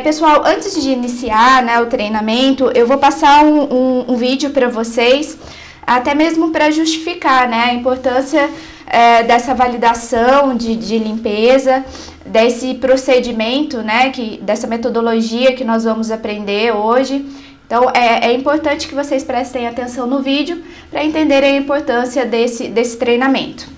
Pessoal, antes de iniciar, né, o treinamento, eu vou passar um vídeo para vocês, até mesmo para justificar, né, a importância dessa validação de limpeza, desse procedimento, né, dessa metodologia que nós vamos aprender hoje. Então, é importante que vocês prestem atenção no vídeo para entenderem a importância desse treinamento.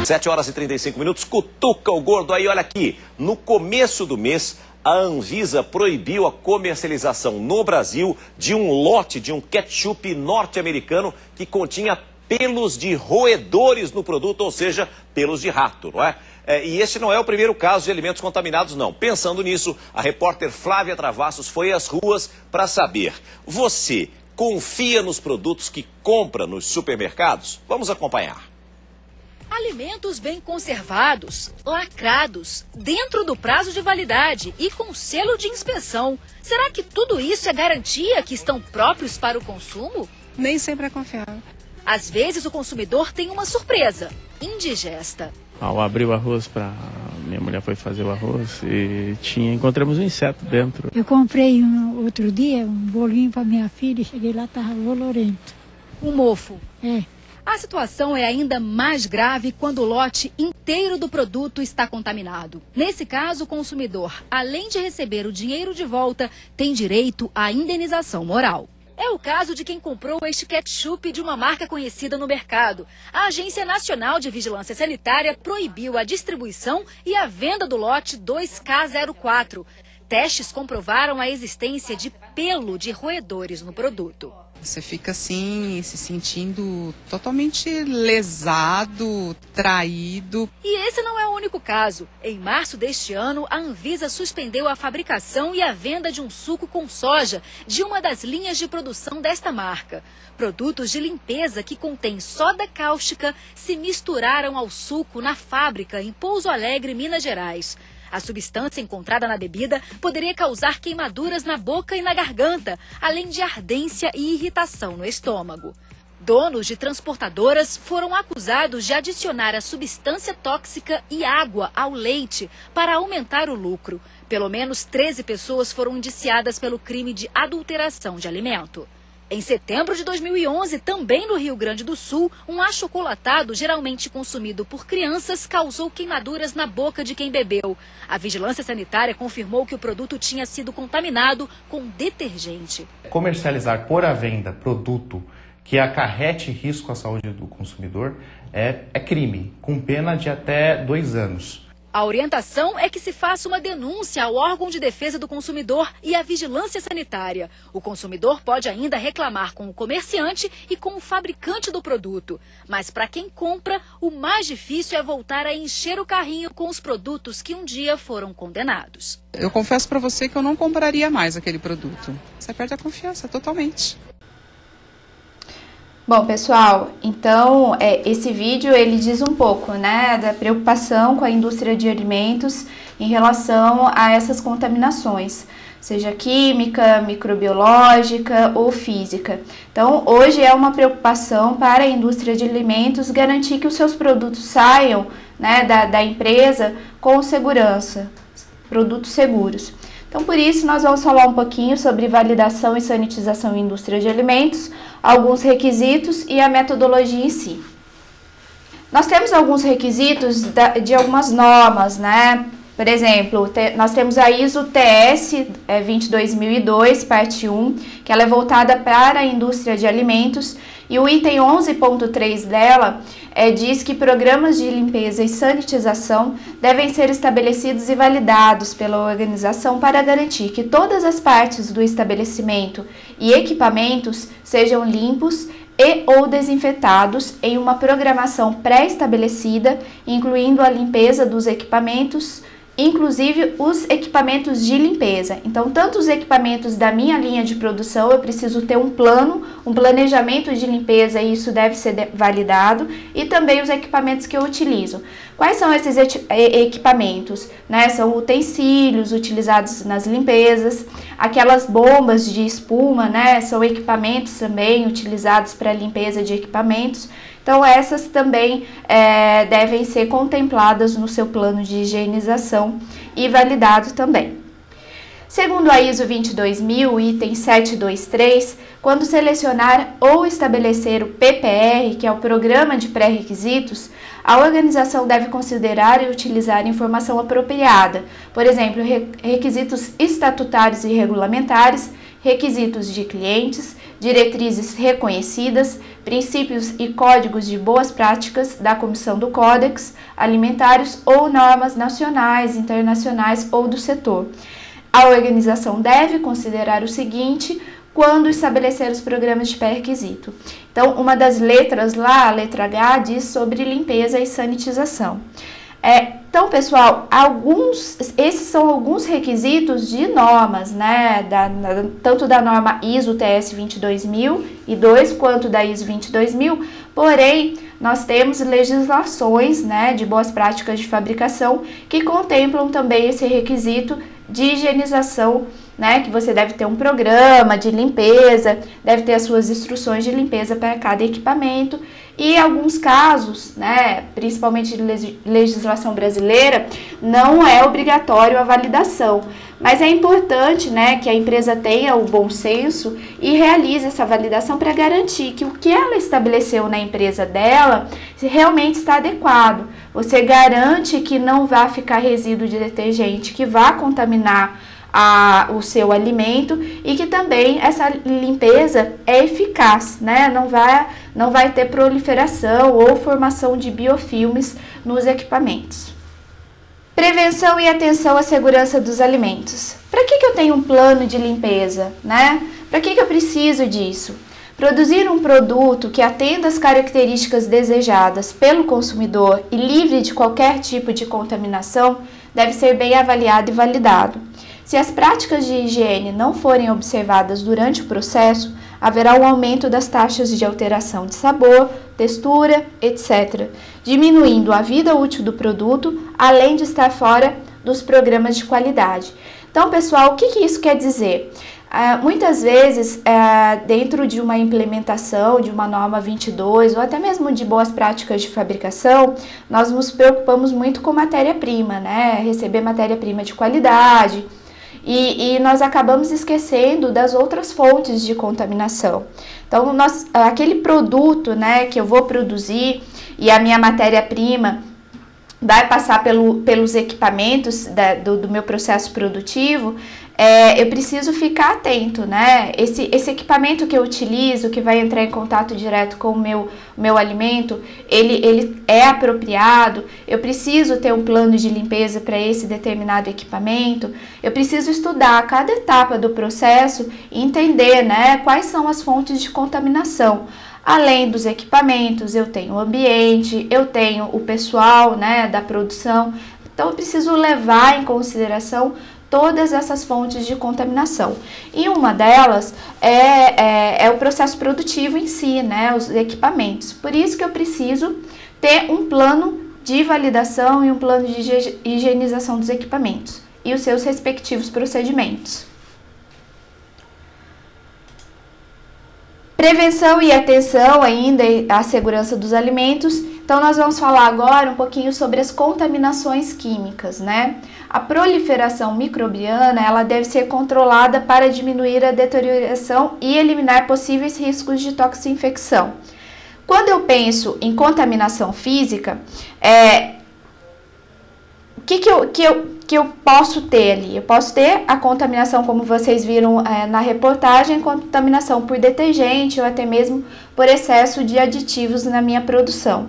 7 horas e 35 minutos, cutuca o gordo aí, olha aqui. No começo do mês, a Anvisa proibiu a comercialização no Brasil de um lote de um ketchup norte-americano que continha pelos de roedores no produto, ou seja, pelos de rato, não é? E este não é o primeiro caso de alimentos contaminados, não. Pensando nisso, a repórter Flávia Travassos foi às ruas para saber: você confia nos produtos que compra nos supermercados? Vamos acompanhar. Alimentos bem conservados, lacrados, dentro do prazo de validade e com selo de inspeção. Será que tudo isso é garantia que estão próprios para o consumo? Nem sempre é confiável. Às vezes o consumidor tem uma surpresa indigesta. Ao abrir o arroz, minha mulher foi fazer o arroz e encontramos um inseto dentro. Eu comprei outro dia um bolinho para minha filha e cheguei lá, estava bolorento. Um mofo? É. A situação é ainda mais grave quando o lote inteiro do produto está contaminado. Nesse caso, o consumidor, além de receber o dinheiro de volta, tem direito à indenização moral. É o caso de quem comprou este ketchup de uma marca conhecida no mercado. A Agência Nacional de Vigilância Sanitária proibiu a distribuição e a venda do lote 2K04. Testes comprovaram a existência de pelo de roedores no produto. Você fica assim, se sentindo totalmente lesado, traído. E esse não é o único caso. Em março deste ano, a Anvisa suspendeu a fabricação e a venda de um suco com soja de uma das linhas de produção desta marca. Produtos de limpeza que contêm soda cáustica se misturaram ao suco na fábrica em Pouso Alegre, Minas Gerais. A substância encontrada na bebida poderia causar queimaduras na boca e na garganta, além de ardência e irritação no estômago. Donos de transportadoras foram acusados de adicionar a substância tóxica e água ao leite para aumentar o lucro. Pelo menos 13 pessoas foram indiciadas pelo crime de adulteração de alimento. Em setembro de 2011, também no Rio Grande do Sul, um achocolatado geralmente consumido por crianças causou queimaduras na boca de quem bebeu. A Vigilância Sanitária confirmou que o produto tinha sido contaminado com detergente. Comercializar por à venda produto que acarrete risco à saúde do consumidor é crime, com pena de até 2 anos. A orientação é que se faça uma denúncia ao órgão de defesa do consumidor e à vigilância sanitária. O consumidor pode ainda reclamar com o comerciante e com o fabricante do produto. Mas para quem compra, o mais difícil é voltar a encher o carrinho com os produtos que um dia foram condenados. Eu confesso para você que eu não compraria mais aquele produto. Você perde a confiança totalmente. Bom, pessoal, então esse vídeo ele diz um pouco, né, da preocupação com a indústria de alimentos em relação a essas contaminações, seja química, microbiológica ou física. Então, hoje é uma preocupação para a indústria de alimentos garantir que os seus produtos saiam, né, da empresa com segurança, produtos seguros. Então, por isso, nós vamos falar um pouquinho sobre validação e sanitização em indústria de alimentos, alguns requisitos e a metodologia em si. Nós temos alguns requisitos de algumas normas, né? Por exemplo, nós temos a ISO TS 22002, parte 1, que ela é voltada para a indústria de alimentos, e o item 11.3 dela diz que programas de limpeza e sanitização devem ser estabelecidos e validados pela organização para garantir que todas as partes do estabelecimento e equipamentos sejam limpos e ou desinfetados em uma programação pré-estabelecida, incluindo a limpeza dos equipamentos, inclusive os equipamentos de limpeza. Então, tanto os equipamentos da minha linha de produção, eu preciso ter um plano, um planejamento de limpeza, e isso deve ser validado, e também os equipamentos que eu utilizo. Quais são esses equipamentos? Né? São utensílios utilizados nas limpezas, aquelas bombas de espuma, né? São equipamentos também utilizados para limpeza de equipamentos. Então, essas também devem ser contempladas no seu plano de higienização e validado também. Segundo a ISO 22000, item 723, quando selecionar ou estabelecer o PPR, que é o Programa de Pré-Requisitos, a organização deve considerar e utilizar informação apropriada, por exemplo, requisitos estatutários e regulamentares, requisitos de clientes, diretrizes reconhecidas, princípios e códigos de boas práticas da Comissão do Códex Alimentários ou normas nacionais, internacionais ou do setor. A organização deve considerar o seguinte quando estabelecer os programas de pré-requisito. Então, uma das letras lá, a letra H, diz sobre limpeza e sanitização. Então, pessoal, esses são alguns requisitos de normas, né? Tanto da norma ISO TS 22002 quanto da ISO 22000, porém, nós temos legislações, né, de boas práticas de fabricação que contemplam também esse requisito de higienização, né, que você deve ter um programa de limpeza, deve ter as suas instruções de limpeza para cada equipamento e em alguns casos, né, principalmente de legislação brasileira, não é obrigatório a validação, mas é importante, né, que a empresa tenha o bom senso e realize essa validação para garantir que o que ela estabeleceu na empresa dela realmente está adequado. Você garante que não vai ficar resíduo de detergente, que vai contaminar o seu alimento e que também essa limpeza é eficaz, né? Não vai ter proliferação ou formação de biofilmes nos equipamentos. Prevenção e atenção à segurança dos alimentos. Para que eu tenho um plano de limpeza, né? Para que eu preciso disso? Produzir um produto que atenda às características desejadas pelo consumidor e livre de qualquer tipo de contaminação deve ser bem avaliado e validado. Se as práticas de higiene não forem observadas durante o processo, haverá um aumento das taxas de alteração de sabor, textura, etc., diminuindo a vida útil do produto, além de estar fora dos programas de qualidade. Então, pessoal, o que isso quer dizer? Muitas vezes, dentro de uma implementação de uma norma 22 ou até mesmo de boas práticas de fabricação, nós nos preocupamos muito com matéria-prima, né? Receber matéria-prima de qualidade e nós acabamos esquecendo das outras fontes de contaminação. Então, aquele produto, né, que eu vou produzir e a minha matéria-prima vai passar pelos equipamentos do meu processo produtivo, eu preciso ficar atento, né? Esse equipamento que eu utilizo, que vai entrar em contato direto com o meu alimento, ele é apropriado, eu preciso ter um plano de limpeza para esse determinado equipamento, eu preciso estudar cada etapa do processo e entender, né, quais são as fontes de contaminação. Além dos equipamentos, eu tenho o ambiente, eu tenho o pessoal, né, da produção, então eu preciso levar em consideração todas essas fontes de contaminação. E uma delas é o processo produtivo em si, né, os equipamentos. Por isso que eu preciso ter um plano de validação e um plano de higienização dos equipamentos e os seus respectivos procedimentos. Prevenção e atenção ainda à segurança dos alimentos. Então, nós vamos falar agora um pouquinho sobre as contaminações químicas, né? A proliferação microbiana, ela deve ser controlada para diminuir a deterioração e eliminar possíveis riscos de toxinfecção. Quando eu penso em contaminação física, o que eu posso ter ali? Eu posso ter a contaminação, como vocês viram na reportagem, contaminação por detergente ou até mesmo por excesso de aditivos na minha produção.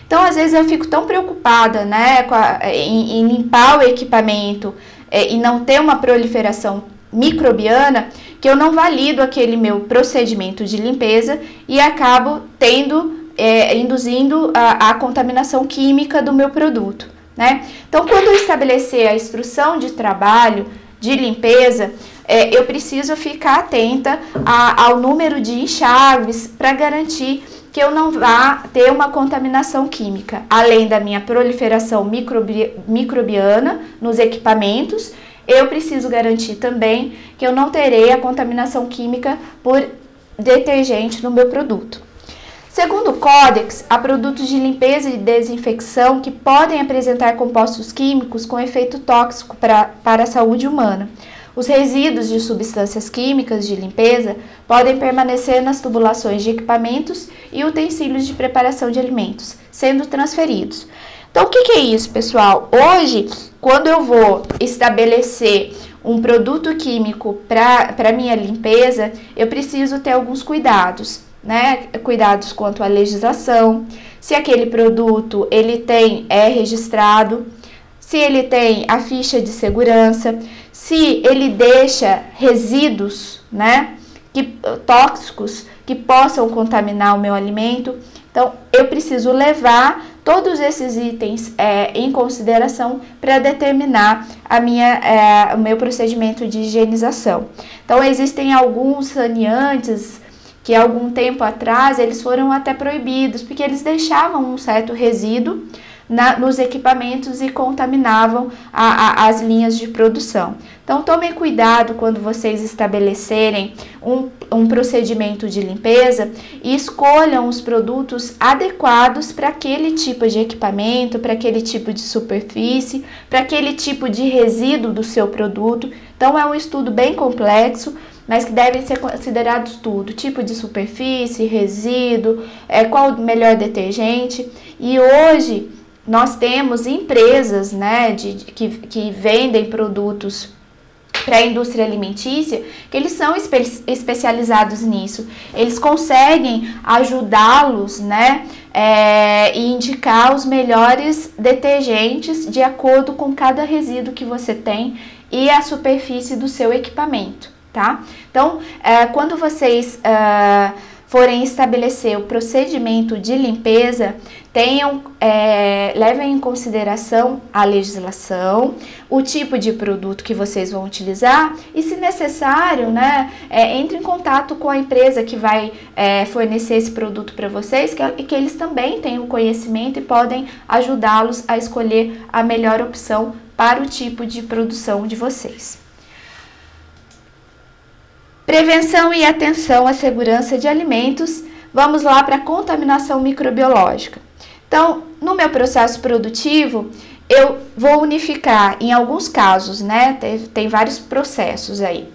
Então, às vezes eu fico tão preocupada, né, em limpar o equipamento e não ter uma proliferação microbiana, que eu não valido aquele meu procedimento de limpeza e acabo induzindo a contaminação química do meu produto, né? Então, quando eu estabelecer a instrução de trabalho de limpeza, eu preciso ficar atenta ao número de enxágues para garantir que eu não vá ter uma contaminação química, além da minha proliferação microbiana nos equipamentos. Eu preciso garantir também que eu não terei a contaminação química por detergente no meu produto. Segundo o Códex, há produtos de limpeza e desinfecção que podem apresentar compostos químicos com efeito tóxico para a saúde humana. Os resíduos de substâncias químicas de limpeza podem permanecer nas tubulações de equipamentos e utensílios de preparação de alimentos, sendo transferidos. Então, o que é isso, pessoal? Hoje, quando eu vou estabelecer um produto químico para minha limpeza, eu preciso ter alguns cuidados, né? Cuidados quanto à legislação, se aquele produto ele é registrado, se ele tem a ficha de segurança, se ele deixa resíduos, né, tóxicos que possam contaminar o meu alimento. Então, eu preciso levar todos esses itens em consideração para determinar o meu procedimento de higienização. Então, existem alguns saneantes que há algum tempo atrás eles foram até proibidos, porque eles deixavam um certo resíduo nos equipamentos e contaminavam as linhas de produção. Então, tomem cuidado quando vocês estabelecerem um procedimento de limpeza e escolham os produtos adequados para aquele tipo de equipamento, para aquele tipo de superfície, para aquele tipo de resíduo do seu produto. Então, é um estudo bem complexo, mas que devem ser considerados tudo: tipo de superfície, resíduo, qual o melhor detergente. E hoje nós temos empresas, né, que vendem produtos para a indústria alimentícia, que eles são especializados nisso. Eles conseguem ajudá-los, né, e indicar os melhores detergentes de acordo com cada resíduo que você tem e a superfície do seu equipamento, tá? Então, quando vocês forem estabelecer o procedimento de limpeza, levem em consideração a legislação, o tipo de produto que vocês vão utilizar e, se necessário, né, entre em contato com a empresa que vai fornecer esse produto para vocês, que eles também têm o conhecimento e podem ajudá-los a escolher a melhor opção para o tipo de produção de vocês. Prevenção e atenção à segurança de alimentos. Vamos lá para a contaminação microbiológica. Então, no meu processo produtivo, eu vou unificar, em alguns casos, né? Tem vários processos aí.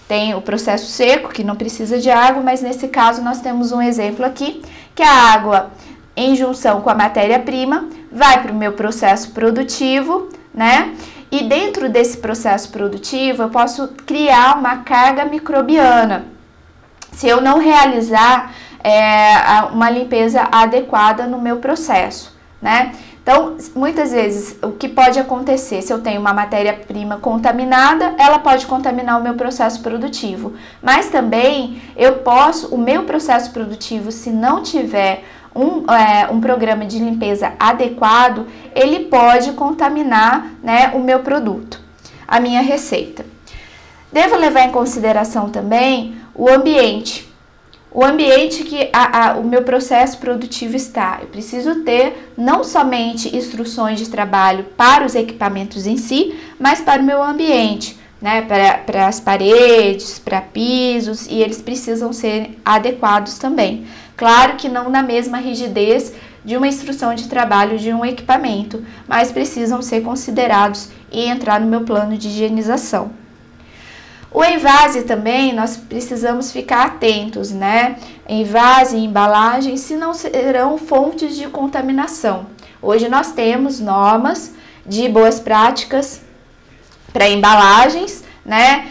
Tem o processo seco, que não precisa de água, mas nesse caso nós temos um exemplo aqui, que a água, em junção com a matéria-prima, vai para o meu processo produtivo, né? E dentro desse processo produtivo, eu posso criar uma carga microbiana, se eu não realizar uma limpeza adequada no meu processo, né? Então, muitas vezes, o que pode acontecer, se eu tenho uma matéria-prima contaminada, ela pode contaminar o meu processo produtivo. Mas também, o meu processo produtivo, se não tiver um programa de limpeza adequado, ele pode contaminar, né, o meu produto, a minha receita. Devo levar em consideração também o ambiente que o meu processo produtivo está. Eu preciso ter não somente instruções de trabalho para os equipamentos em si, mas para o meu ambiente, né, para as paredes, para pisos, e eles precisam ser adequados também. Claro que não na mesma rigidez de uma instrução de trabalho de um equipamento, mas precisam ser considerados e entrar no meu plano de higienização. O envase também, nós precisamos ficar atentos, né? Envase e embalagem, se não serão fontes de contaminação. Hoje nós temos normas de boas práticas para embalagens, né?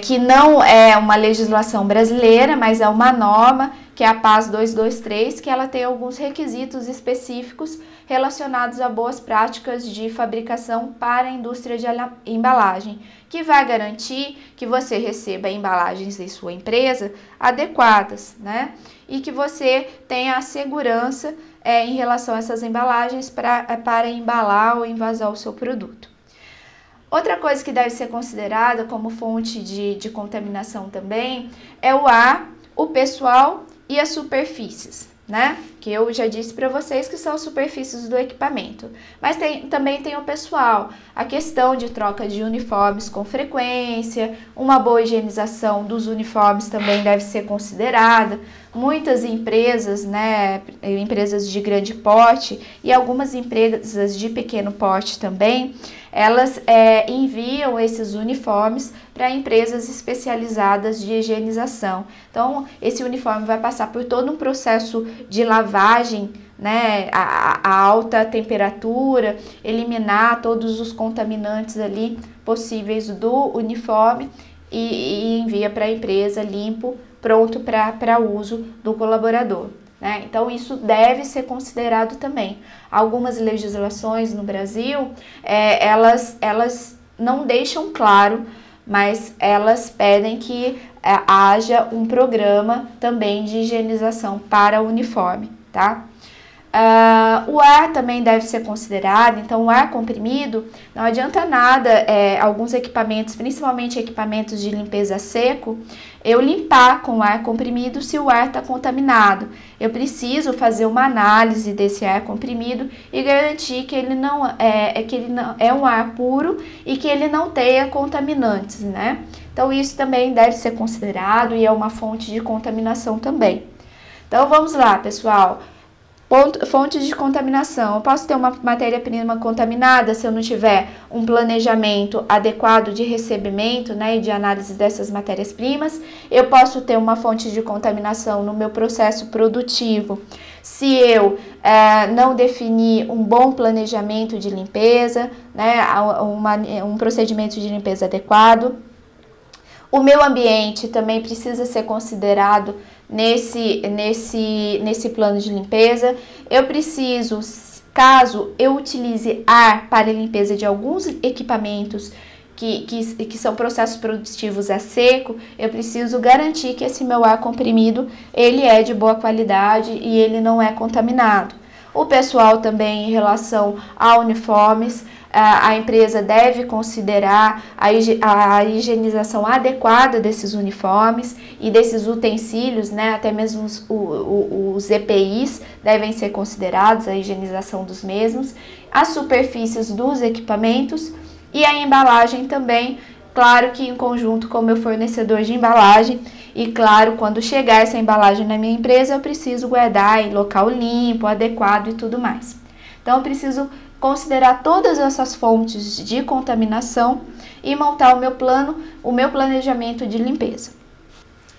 Que não é uma legislação brasileira, mas é uma norma, que é a PAS 223, que ela tem alguns requisitos específicos relacionados a boas práticas de fabricação para a indústria de embalagem, que vai garantir que você receba embalagens em sua empresa adequadas, né? E que você tenha a segurança em relação a essas embalagens para embalar ou envasar o seu produto. Outra coisa que deve ser considerada como fonte de contaminação também é o ar, o pessoal e as superfícies, né? Que eu já disse para vocês que são as superfícies do equipamento. Mas também tem o pessoal, a questão de troca de uniformes com frequência, uma boa higienização dos uniformes também deve ser considerada. Muitas empresas, né, empresas de grande porte e algumas empresas de pequeno porte também, elas enviam esses uniformes para empresas especializadas de higienização. Então, esse uniforme vai passar por todo um processo de lavagem, né, a alta temperatura, eliminar todos os contaminantes ali possíveis do uniforme e envia para a empresa limpo, pronto para uso do colaborador. Né? Então, isso deve ser considerado também. Algumas legislações no Brasil, elas não deixam claro, mas elas pedem que haja um programa também de higienização para o uniforme, tá? O ar também deve ser considerado, então o ar comprimido, não adianta nada alguns equipamentos, principalmente equipamentos de limpeza a seco, eu limpar com ar comprimido se o ar está contaminado. Eu preciso fazer uma análise desse ar comprimido e garantir que ele não é um ar puro e que ele não tenha contaminantes, né? Então isso também deve ser considerado e é uma fonte de contaminação também. Então vamos lá, pessoal. Fontes de contaminação. Eu posso ter uma matéria-prima contaminada se eu não tiver um planejamento adequado de recebimento, né, e de análise dessas matérias-primas. Eu posso ter uma fonte de contaminação no meu processo produtivo se eu não definir um bom planejamento de limpeza, né, um procedimento de limpeza adequado. O meu ambiente também precisa ser considerado nesse plano de limpeza. Eu preciso, caso eu utilize ar para a limpeza de alguns equipamentos que são processos produtivos a seco, eu preciso garantir que esse meu ar comprimido ele é de boa qualidade e ele não é contaminado. O pessoal também em relação a uniformes, a empresa deve considerar a higienização adequada desses uniformes e desses utensílios, né? Até mesmo os EPIs devem ser considerados, a higienização dos mesmos, as superfícies dos equipamentos e a embalagem também, claro que em conjunto com o meu fornecedor de embalagem. E claro, quando chegar essa embalagem na minha empresa, eu preciso guardar em local limpo, adequado e tudo mais. Então, eu preciso considerar todas essas fontes de contaminação e montar o meu planejamento de limpeza.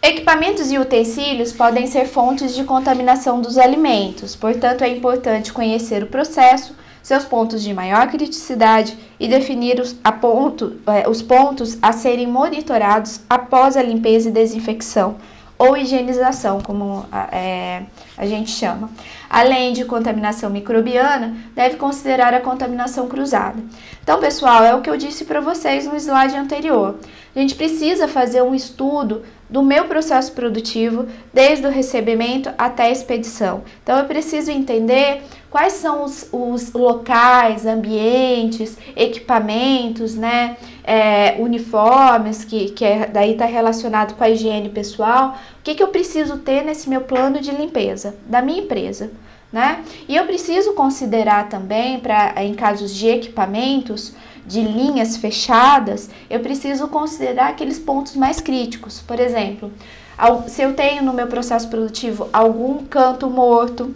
Equipamentos e utensílios podem ser fontes de contaminação dos alimentos, portanto, é importante conhecer o processo, seus pontos de maior criticidade e definir os pontos a serem monitorados após a limpeza e desinfecção, ou higienização, como a gente chama. Além de contaminação microbiana, deve considerar a contaminação cruzada. Então, pessoal, é o que eu disse para vocês no slide anterior. A gente precisa fazer um estudo do meu processo produtivo, desde o recebimento até a expedição. Então, eu preciso entender quais são os locais, ambientes, equipamentos, né, uniformes, que daí está relacionado com a higiene pessoal. O que eu preciso ter nesse meu plano de limpeza da minha empresa, né? E eu preciso considerar também, em casos de equipamentos, de linhas fechadas, eu preciso considerar aqueles pontos mais críticos. Por exemplo, se eu tenho no meu processo produtivo algum canto morto,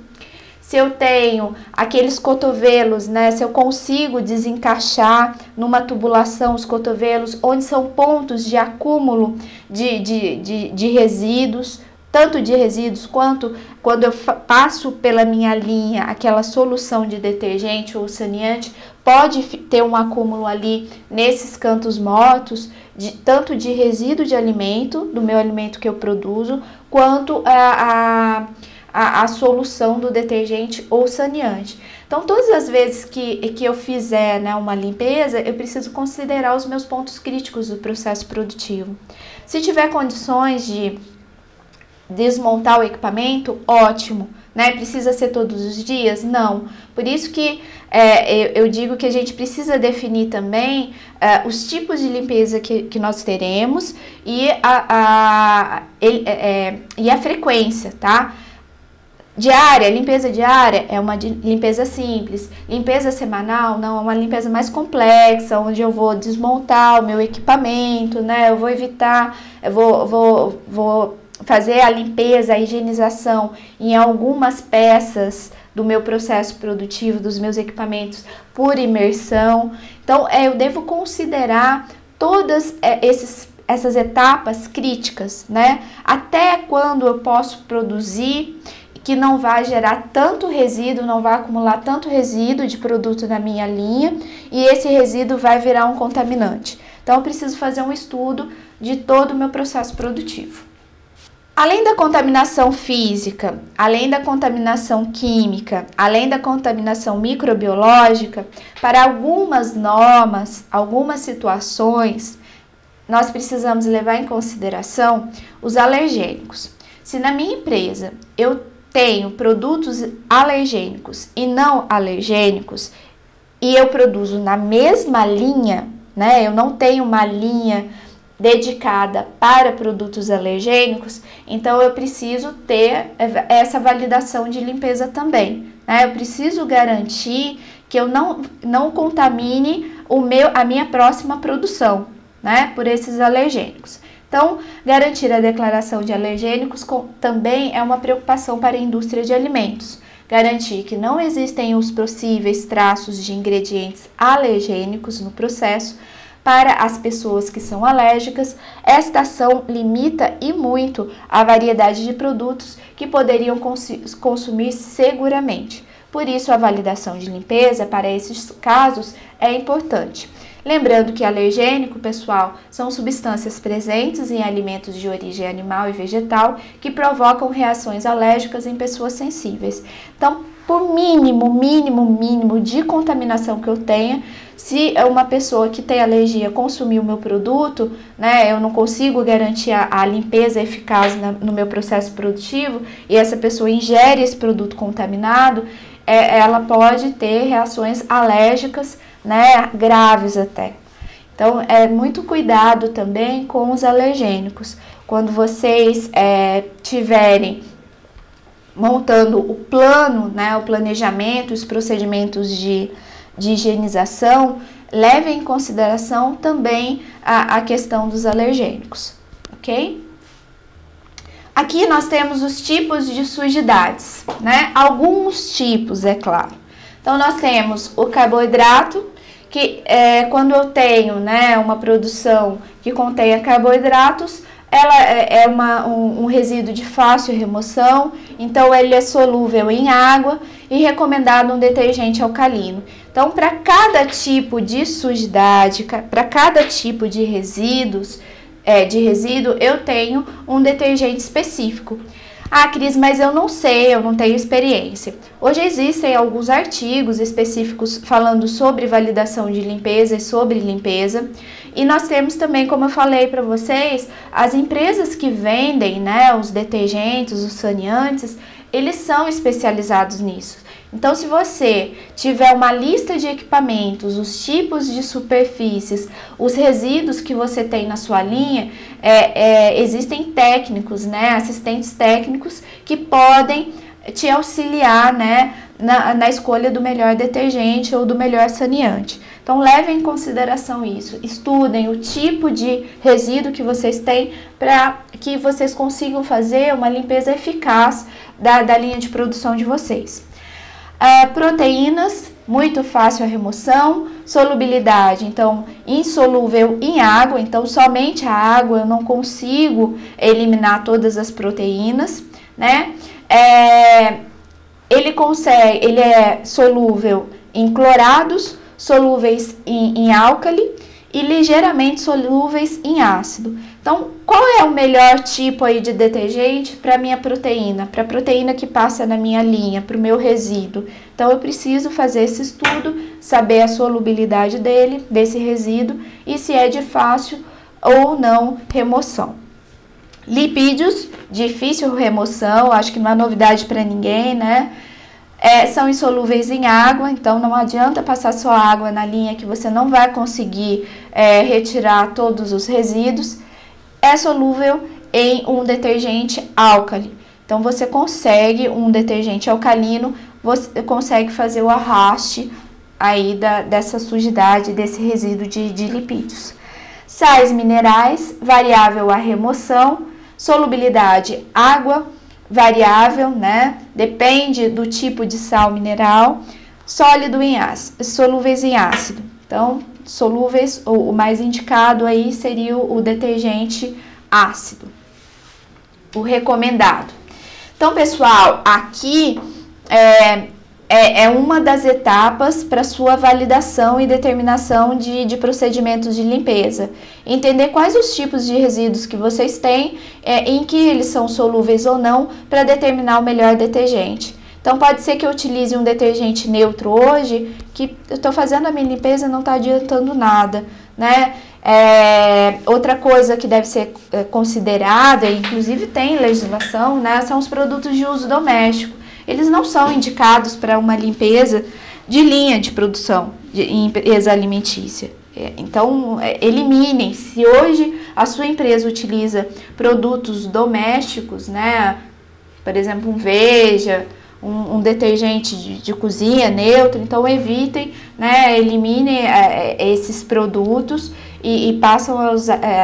se eu tenho aqueles cotovelos, né, se eu consigo desencaixar numa tubulação os cotovelos, onde são pontos de acúmulo de resíduos, tanto de resíduos quanto quando eu passo pela minha linha aquela solução de detergente ou saneante, pode ter um acúmulo ali nesses cantos mortos, tanto de resíduo de alimento, do meu alimento que eu produzo, quanto a solução do detergente ou saneante. Então, todas as vezes que eu fizer, né, uma limpeza, eu preciso considerar os meus pontos críticos do processo produtivo. Se tiver condições de desmontar o equipamento, ótimo, né? Precisa ser todos os dias? Não. Por isso que eu digo que a gente precisa definir também os tipos de limpeza que nós teremos e a frequência, tá? Diária, limpeza diária é uma limpeza simples. Limpeza semanal, não, é uma limpeza mais complexa, onde eu vou desmontar o meu equipamento, né? Eu vou evitar, eu vou fazer a limpeza, a higienização em algumas peças do meu processo produtivo, dos meus equipamentos por imersão. Então, eu devo considerar todas essas etapas críticas, né? Até quando eu posso produzir que não vai gerar tanto resíduo, não vai acumular tanto resíduo de produto na minha linha e esse resíduo vai virar um contaminante. Então, eu preciso fazer um estudo de todo o meu processo produtivo. Além da contaminação física, além da contaminação química, além da contaminação microbiológica, para algumas normas, algumas situações, nós precisamos levar em consideração os alergênicos. Se na minha empresa eu tenho produtos alergênicos e não alergênicos e eu produzo na mesma linha, né? Eu não tenho uma linha dedicada para produtos alergênicos, então eu preciso ter essa validação de limpeza também, né? Eu preciso garantir que eu não contamine a minha próxima produção, né? Por esses alergênicos. Então, garantir a declaração de alergênicos também é uma preocupação para a indústria de alimentos. Garantir que não existem os possíveis traços de ingredientes alergênicos no processo. Para as pessoas que são alérgicas, esta ação limita e muito a variedade de produtos que poderiam consumir seguramente. Por isso, a validação de limpeza para esses casos é importante. Lembrando que alergênico, pessoal, são substâncias presentes em alimentos de origem animal e vegetal que provocam reações alérgicas em pessoas sensíveis. Então, por mínimo de contaminação que eu tenha, se uma pessoa que tem alergia consumir o meu produto, né, eu não consigo garantir a limpeza eficaz no meu processo produtivo e essa pessoa ingere esse produto contaminado, ela pode ter reações alérgicas, né, graves até. Então, muito cuidado também com os alergênicos. Quando vocês tiverem montando o plano, né, o planejamento, os procedimentos de higienização, levem em consideração também a questão dos alergênicos, ok? Aqui nós temos os tipos de sujidades, né? Alguns tipos, é claro. Então, nós temos o carboidrato, que quando eu tenho, né, uma produção que contenha carboidratos, ela é um resíduo de fácil remoção, então ele é solúvel em água e recomendado um detergente alcalino. Então, para cada tipo de sujidade, para cada tipo de resíduo, eu tenho um detergente específico. Ah, Cris, mas eu não sei, eu não tenho experiência. Hoje existem alguns artigos específicos falando sobre validação de limpeza e sobre limpeza. E nós temos também, como eu falei para vocês, as empresas que vendem, né, os detergentes, os saneantes, eles são especializados nisso. Então, se você tiver uma lista de equipamentos, os tipos de superfícies, os resíduos que você tem na sua linha, existem técnicos, né, assistentes técnicos que podem te auxiliar, né, na escolha do melhor detergente ou do melhor saneante. Então, levem em consideração isso. Estudem o tipo de resíduo que vocês têm para que vocês consigam fazer uma limpeza eficaz da linha de produção de vocês. Proteínas, muito fácil a remoção. Solubilidade, então, insolúvel em água. Então, somente a água eu não consigo eliminar todas as proteínas, né? Ele é solúvel em clorados, solúveis em álcali e ligeiramente solúveis em ácido. Então, qual é o melhor tipo aí de detergente para a minha proteína? Para a proteína que passa na minha linha, para o meu resíduo. Então, eu preciso fazer esse estudo, saber a solubilidade desse resíduo e se é de fácil ou não remoção. Lipídios, difícil remoção, acho que não é novidade para ninguém, né? São insolúveis em água, então não adianta passar só água na linha que você não vai conseguir retirar todos os resíduos. É solúvel em um detergente álcali. Então, você consegue um detergente alcalino, você consegue fazer o arraste aí dessa sujidade, desse resíduo de lipídios. Sais minerais, variável a remoção, solubilidade água, variável, né? Depende do tipo de sal mineral, sólido em ácido, solúveis em ácido. Então, solúveis, o mais indicado aí seria o detergente ácido, o recomendado. Então, pessoal, aqui é uma das etapas para sua validação e determinação de procedimentos de limpeza. Entender quais os tipos de resíduos que vocês têm, em que eles são solúveis ou não, para determinar o melhor detergente. Então, pode ser que eu utilize um detergente neutro hoje, que eu estou fazendo a minha limpeza e não está adiantando nada, né? Outra coisa que deve ser considerada, inclusive tem legislação, né, são os produtos de uso doméstico. Eles não são indicados para uma limpeza de linha de produção em empresa alimentícia. Então, eliminem. Se hoje a sua empresa utiliza produtos domésticos, né, por exemplo, um Veja, um detergente de cozinha neutro, então evitem, né, eliminem esses produtos e passam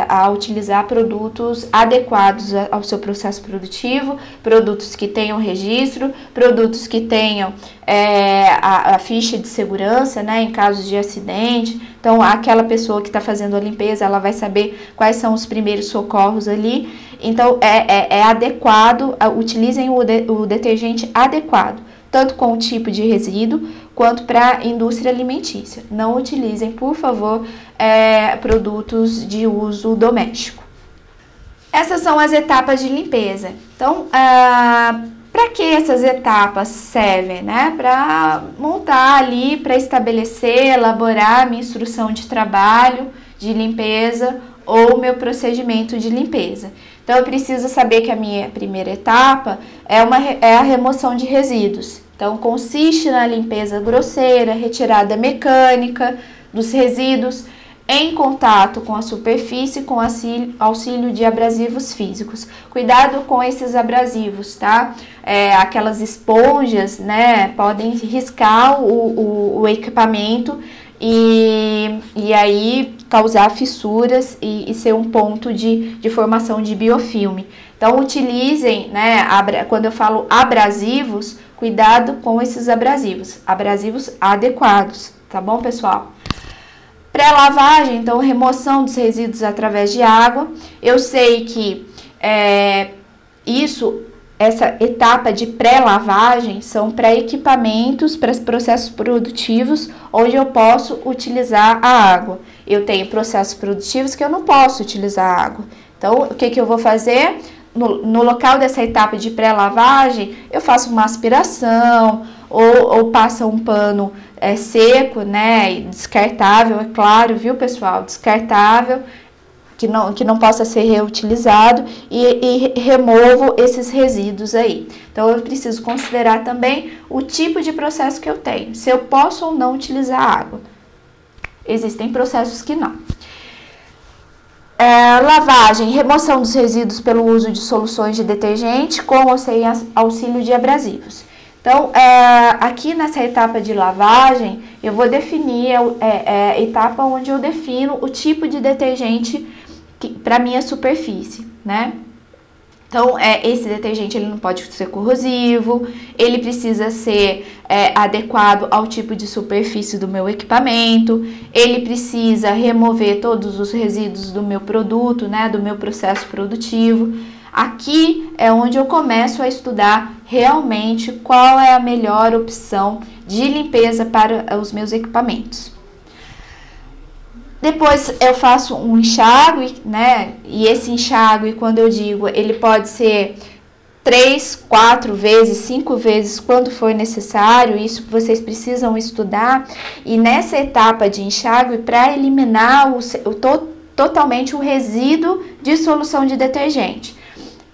a utilizar produtos adequados ao seu processo produtivo, produtos que tenham registro, produtos que tenham a ficha de segurança, né, em casos de acidente. Então, aquela pessoa que está fazendo a limpeza, ela vai saber quais são os primeiros socorros ali. Então, é adequado, utilizem o detergente adequado, tanto com o tipo de resíduo, quanto para a indústria alimentícia. Não utilizem, por favor, produtos de uso doméstico. Essas são as etapas de limpeza. Então, para que essas etapas servem? Né? Para montar ali, para estabelecer, elaborar a minha instrução de trabalho, de limpeza ou meu procedimento de limpeza. Então, eu preciso saber que a minha primeira etapa é a remoção de resíduos. Então, consiste na limpeza grosseira, retirada mecânica dos resíduos, em contato com a superfície com auxílio de abrasivos físicos. Cuidado com esses abrasivos, tá? Aquelas esponjas, né, podem riscar o equipamento e aí causar fissuras e ser um ponto de formação de biofilme. Então, utilizem, né, quando eu falo abrasivos, cuidado com esses abrasivos adequados, tá bom, pessoal? Pré-lavagem, então, remoção dos resíduos através de água. Eu sei que essa etapa de pré-lavagem são para equipamentos, para processos produtivos, onde eu posso utilizar a água. Eu tenho processos produtivos que eu não posso utilizar a água. Então, o que eu vou fazer? No local dessa etapa de pré-lavagem, eu faço uma aspiração ou passo um pano seco, né, descartável, é claro, viu, pessoal? Descartável, que não possa ser reutilizado e removo esses resíduos aí. Então, eu preciso considerar também o tipo de processo que eu tenho, se eu posso ou não utilizar água. Existem processos que não. Lavagem, remoção dos resíduos pelo uso de soluções de detergente com ou sem auxílio de abrasivos. Então, aqui nessa etapa de lavagem, eu vou definir a etapa onde eu defino o tipo de detergente para minha superfície, né? Então, esse detergente ele não pode ser corrosivo, ele precisa ser adequado ao tipo de superfície do meu equipamento, ele precisa remover todos os resíduos do meu produto, né, do meu processo produtivo. Aqui é onde eu começo a estudar realmente qual é a melhor opção de limpeza para os meus equipamentos. Depois eu faço um enxágue, né? E esse enxágue, quando eu digo, ele pode ser 3, 4 vezes, 5 vezes, quando for necessário. Isso vocês precisam estudar. E nessa etapa de enxágue, para eliminar totalmente o resíduo de solução de detergente.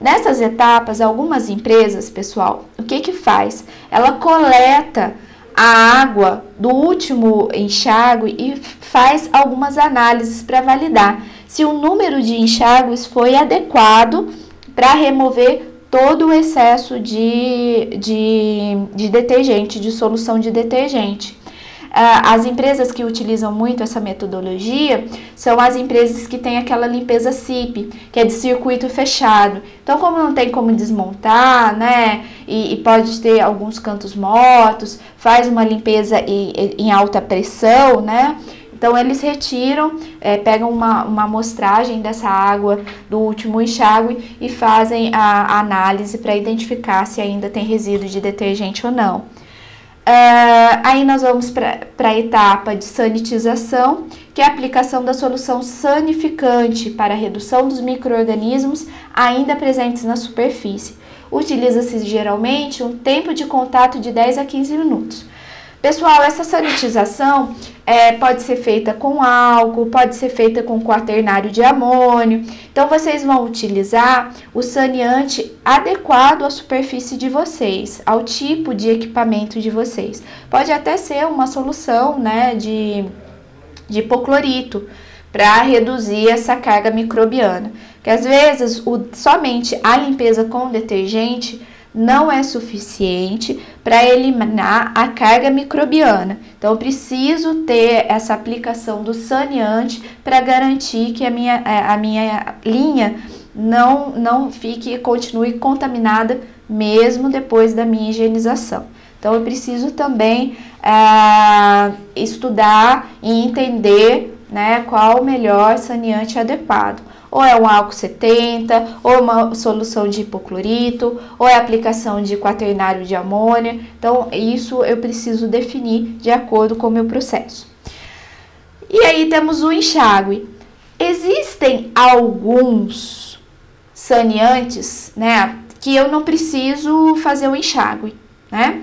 Nessas etapas, algumas empresas, pessoal, o que faz? Ela coleta a água do último enxágue e faz algumas análises para validar se o número de enxágues foi adequado para remover todo o excesso de detergente, de solução de detergente. As empresas que utilizam muito essa metodologia são as empresas que têm aquela limpeza CIP, que é de circuito fechado. Então, como não tem como desmontar, né, e pode ter alguns cantos mortos, faz uma limpeza em alta pressão, né, então eles retiram, pegam uma amostragem dessa água do último enxágue e fazem a análise para identificar se ainda tem resíduo de detergente ou não. Aí nós vamos para a etapa de sanitização, que é a aplicação da solução sanificante para a redução dos micro-organismos ainda presentes na superfície. Utiliza-se geralmente um tempo de contato de 10 a 15 minutos. Pessoal, essa sanitização pode ser feita com álcool, pode ser feita com quaternário de amônio. Então, vocês vão utilizar o saneante adequado à superfície de vocês, ao tipo de equipamento de vocês. Pode até ser uma solução, né, de hipoclorito, para reduzir essa carga microbiana. Porque às vezes somente a limpeza com detergente não é suficiente para eliminar a carga microbiana. Então, eu preciso ter essa aplicação do saneante para garantir que a minha linha não continue contaminada mesmo depois da minha higienização. Então, eu preciso também estudar e entender, né, qual o melhor saneante adequado. Ou é um álcool 70, ou uma solução de hipoclorito, ou é aplicação de quaternário de amônia. Então, isso eu preciso definir de acordo com o meu processo. E aí temos o enxágue. Existem alguns saneantes, né, que eu não preciso fazer o enxágue, né?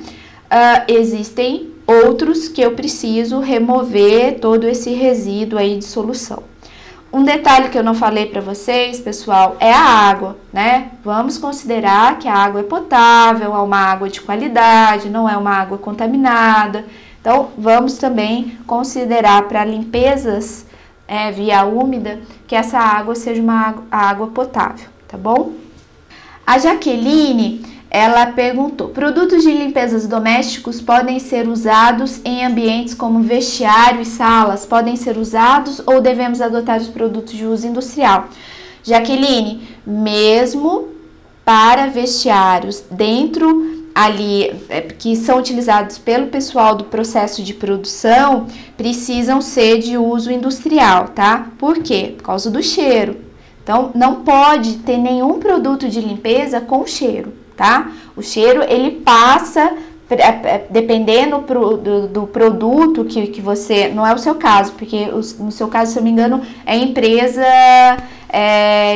Existem outros que eu preciso remover todo esse resíduo aí de solução. Um detalhe que eu não falei para vocês, pessoal, é a água, né? Vamos considerar que a água é potável, é uma água de qualidade, não é uma água contaminada. Então, vamos também considerar para limpezas via úmida que essa água seja uma água potável, tá bom? A Jaqueline, ela perguntou: produtos de limpezas domésticos podem ser usados em ambientes como vestiário e salas? Podem ser usados ou devemos adotar os produtos de uso industrial? Jaqueline, mesmo para vestiários dentro ali, que são utilizados pelo pessoal do processo de produção, precisam ser de uso industrial, tá? Por quê? Por causa do cheiro. Então, não pode ter nenhum produto de limpeza com cheiro, tá? O cheiro, ele passa, dependendo do produto que você... Não é o seu caso, porque no seu caso, se eu não me engano, é empresa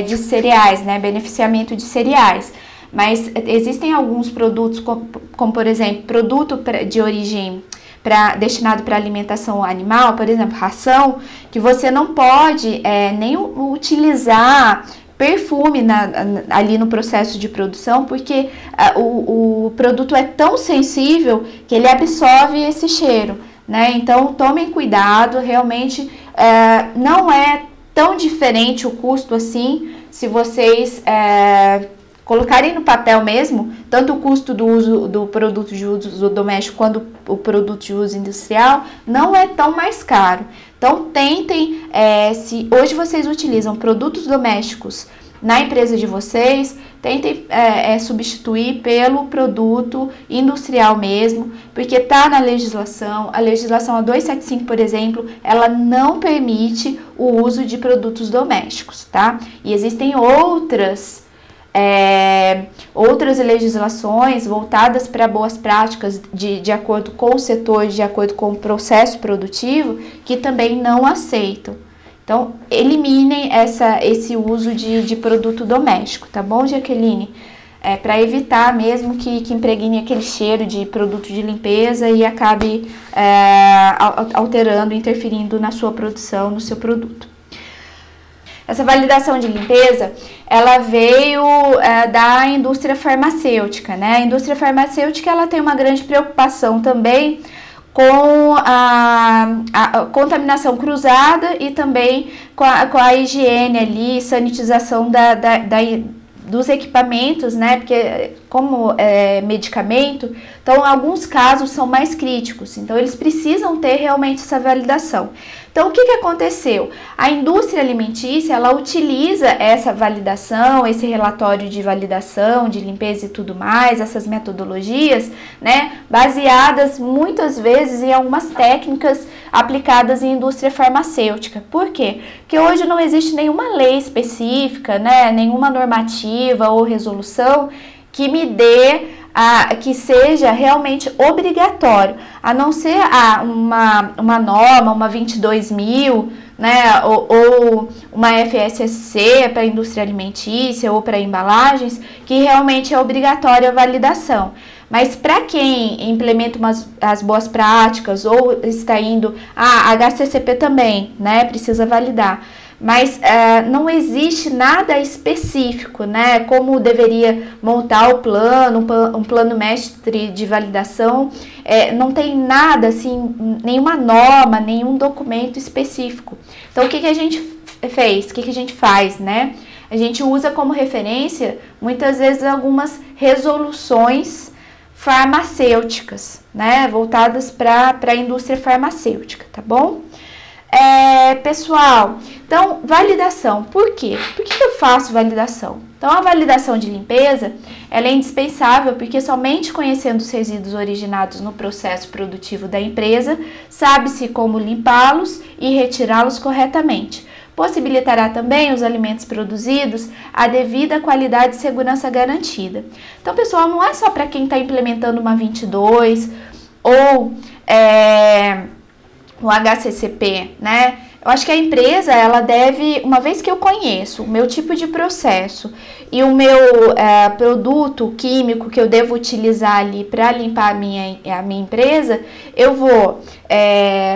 de cereais, né? Beneficiamento de cereais. Mas existem alguns produtos, como por exemplo, produto de origem destinado para alimentação animal, por exemplo, ração, que você não pode nem utilizar perfume ali no processo de produção, porque o produto é tão sensível que ele absorve esse cheiro, né? Então, tomem cuidado, realmente não é tão diferente o custo assim, se vocês colocarem no papel mesmo, tanto o custo do uso do produto de uso doméstico quanto o produto de uso industrial, não é tão mais caro. Então, tentem, se hoje vocês utilizam produtos domésticos na empresa de vocês, tentem substituir pelo produto industrial mesmo, porque está na legislação. A legislação A 275, por exemplo, ela não permite o uso de produtos domésticos, tá? E existem outras legislações voltadas para boas práticas de acordo com o setor, de acordo com o processo produtivo, que também não aceitam. Então, eliminem esse uso de produto doméstico, tá bom, Jaqueline? Para evitar mesmo que impregne aquele cheiro de produto de limpeza e acabe alterando, interferindo na sua produção, no seu produto. Essa validação de limpeza, ela veio da indústria farmacêutica, né? A indústria farmacêutica, ela tem uma grande preocupação também com a contaminação cruzada e também com a higiene ali, sanitização dos equipamentos, né? Porque como é medicamento, então em alguns casos são mais críticos, então eles precisam ter realmente essa validação. Então o que aconteceu? A indústria alimentícia, ela utiliza essa validação, esse relatório de validação, de limpeza e tudo mais, essas metodologias, né? Baseadas muitas vezes em algumas técnicas aplicadas em indústria farmacêutica. Por quê? Porque hoje não existe nenhuma lei específica, né? Nenhuma normativa ou resolução que me dê que seja realmente obrigatório, a não ser uma norma, uma 22.000, né, ou uma FSSC para a indústria alimentícia ou para embalagens, que realmente é obrigatória a validação. Mas para quem implementa as boas práticas ou está indo, a HACCP também, né, precisa validar. Mas não existe nada específico, né? Como deveria montar o plano, um plano mestre de validação. Não tem nada, assim, nenhuma norma, nenhum documento específico. Então, o que a gente fez? O que a gente faz, né? A gente usa como referência, muitas vezes, algumas resoluções farmacêuticas, né? Voltadas para a indústria farmacêutica, tá bom? Pessoal, então, validação. Por quê? Por que eu faço validação? Então, a validação de limpeza, ela é indispensável porque somente conhecendo os resíduos originados no processo produtivo da empresa, sabe-se como limpá-los e retirá-los corretamente. Possibilitará também os alimentos produzidos a devida qualidade e segurança garantida. Então, pessoal, não é só para quem está implementando uma 22 ou o HACCP, né? Eu acho que a empresa, ela deve, uma vez que eu conheço o meu tipo de processo e o meu produto químico que eu devo utilizar ali para limpar a minha empresa, eu vou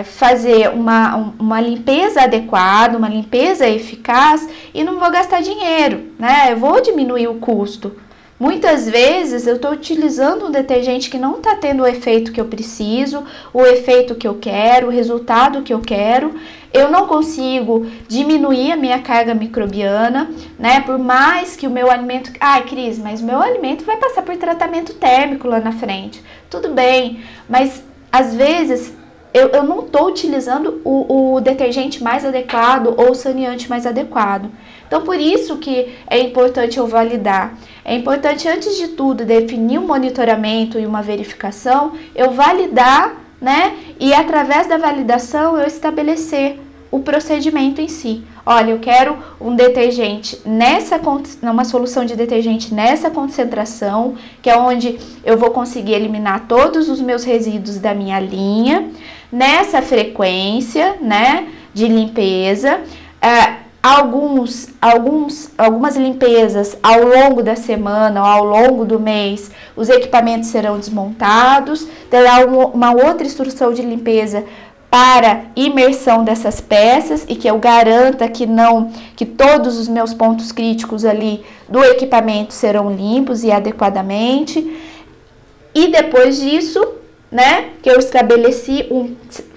fazer uma limpeza adequada, uma limpeza eficaz e não vou gastar dinheiro, né? Eu vou diminuir o custo. Muitas vezes eu estou utilizando um detergente que não está tendo o efeito que eu preciso, o efeito que eu quero, o resultado que eu quero. Eu não consigo diminuir a minha carga microbiana, né? Por mais que o meu alimento... Cris, mas o meu alimento vai passar por tratamento térmico lá na frente. Tudo bem, mas às vezes eu não estou utilizando o detergente mais adequado ou o saneante mais adequado. Então, por isso que é importante eu validar. É importante, antes de tudo, definir um monitoramento e uma verificação, eu validar, né? E através da validação eu estabelecer o procedimento em si. Olha, eu quero um detergente uma solução de detergente nessa concentração, que é onde eu vou conseguir eliminar todos os meus resíduos da minha linha, nessa frequência, né, de limpeza. Algumas limpezas ao longo da semana ou ao longo do mês, os equipamentos serão desmontados, terá uma outra instrução de limpeza para imersão dessas peças e que eu garanta que todos os meus pontos críticos ali do equipamento serão limpos e adequadamente. E depois disso, né, que eu estabeleci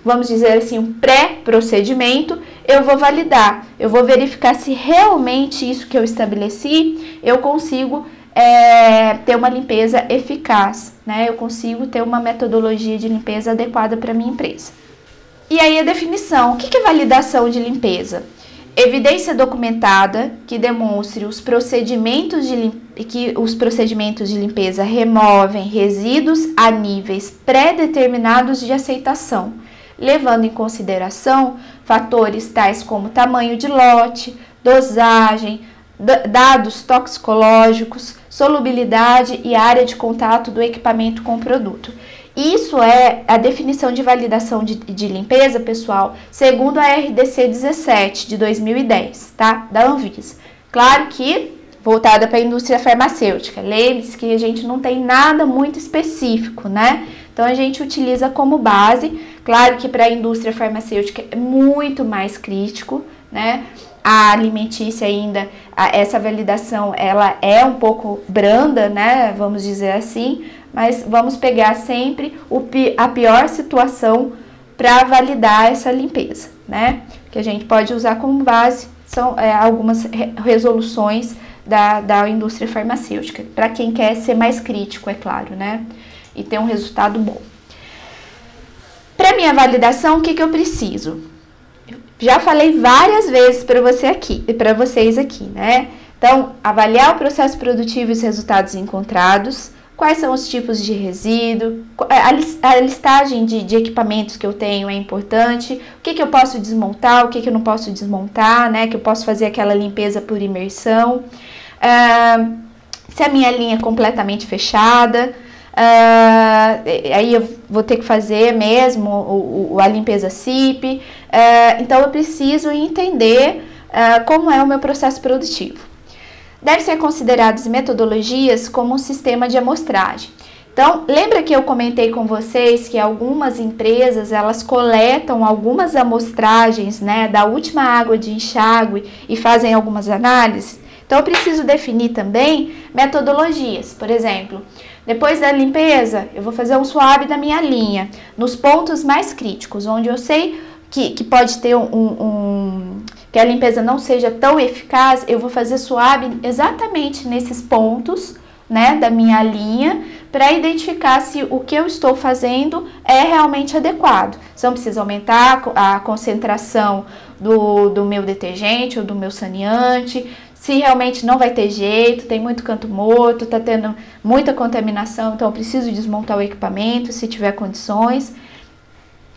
vamos dizer assim, um pré-procedimento, eu vou validar, eu vou verificar se realmente isso que eu estabeleci, eu consigo ter uma limpeza eficaz, né? Eu consigo ter uma metodologia de limpeza adequada para a minha empresa. E aí a definição, o que é validação de limpeza? Evidência documentada que demonstre os procedimentos de limpeza removem resíduos a níveis pré-determinados de aceitação, levando em consideração fatores tais como tamanho de lote, dosagem, dados toxicológicos, solubilidade e área de contato do equipamento com o produto. Isso é a definição de validação de limpeza, pessoal, segundo a RDC 17 de 2010, tá? Da Anvisa. Claro que voltada para a indústria farmacêutica. Lembre-se que a gente não tem nada muito específico, né? Então a gente utiliza como base. Claro que para a indústria farmacêutica é muito mais crítico, né? A alimentícia ainda, essa validação, ela é um pouco branda, né? Vamos dizer assim, mas vamos pegar sempre a pior situação para validar essa limpeza, né? Que a gente pode usar como base, são algumas resoluções da indústria farmacêutica, para quem quer ser mais crítico, é claro, né? E ter um resultado bom. Para minha validação, o que eu preciso? Já falei várias vezes para vocês aqui, né? Então, avaliar o processo produtivo e os resultados encontrados, quais são os tipos de resíduo, a listagem de equipamentos que eu tenho é importante, o que eu posso desmontar, o que eu não posso desmontar, né? Que eu posso fazer aquela limpeza por imersão, se a minha linha é completamente fechada, aí eu vou ter que fazer mesmo a limpeza SIP, então eu preciso entender como é o meu processo produtivo. Deve ser consideradas metodologias como um sistema de amostragem. Então, lembra que eu comentei com vocês que algumas empresas, elas coletam algumas amostragens, né, da última água de enxágue e fazem algumas análises? Então, eu preciso definir também metodologias. Por exemplo, depois da limpeza, eu vou fazer um swab da minha linha, nos pontos mais críticos, onde eu sei que pode ter que a limpeza não seja tão eficaz, eu vou fazer swab exatamente nesses pontos, né, da minha linha, para identificar se o que eu estou fazendo é realmente adequado. Se eu preciso aumentar a concentração do meu detergente ou do meu saneante, se realmente não vai ter jeito, tem muito canto morto, está tendo muita contaminação, então eu preciso desmontar o equipamento se tiver condições.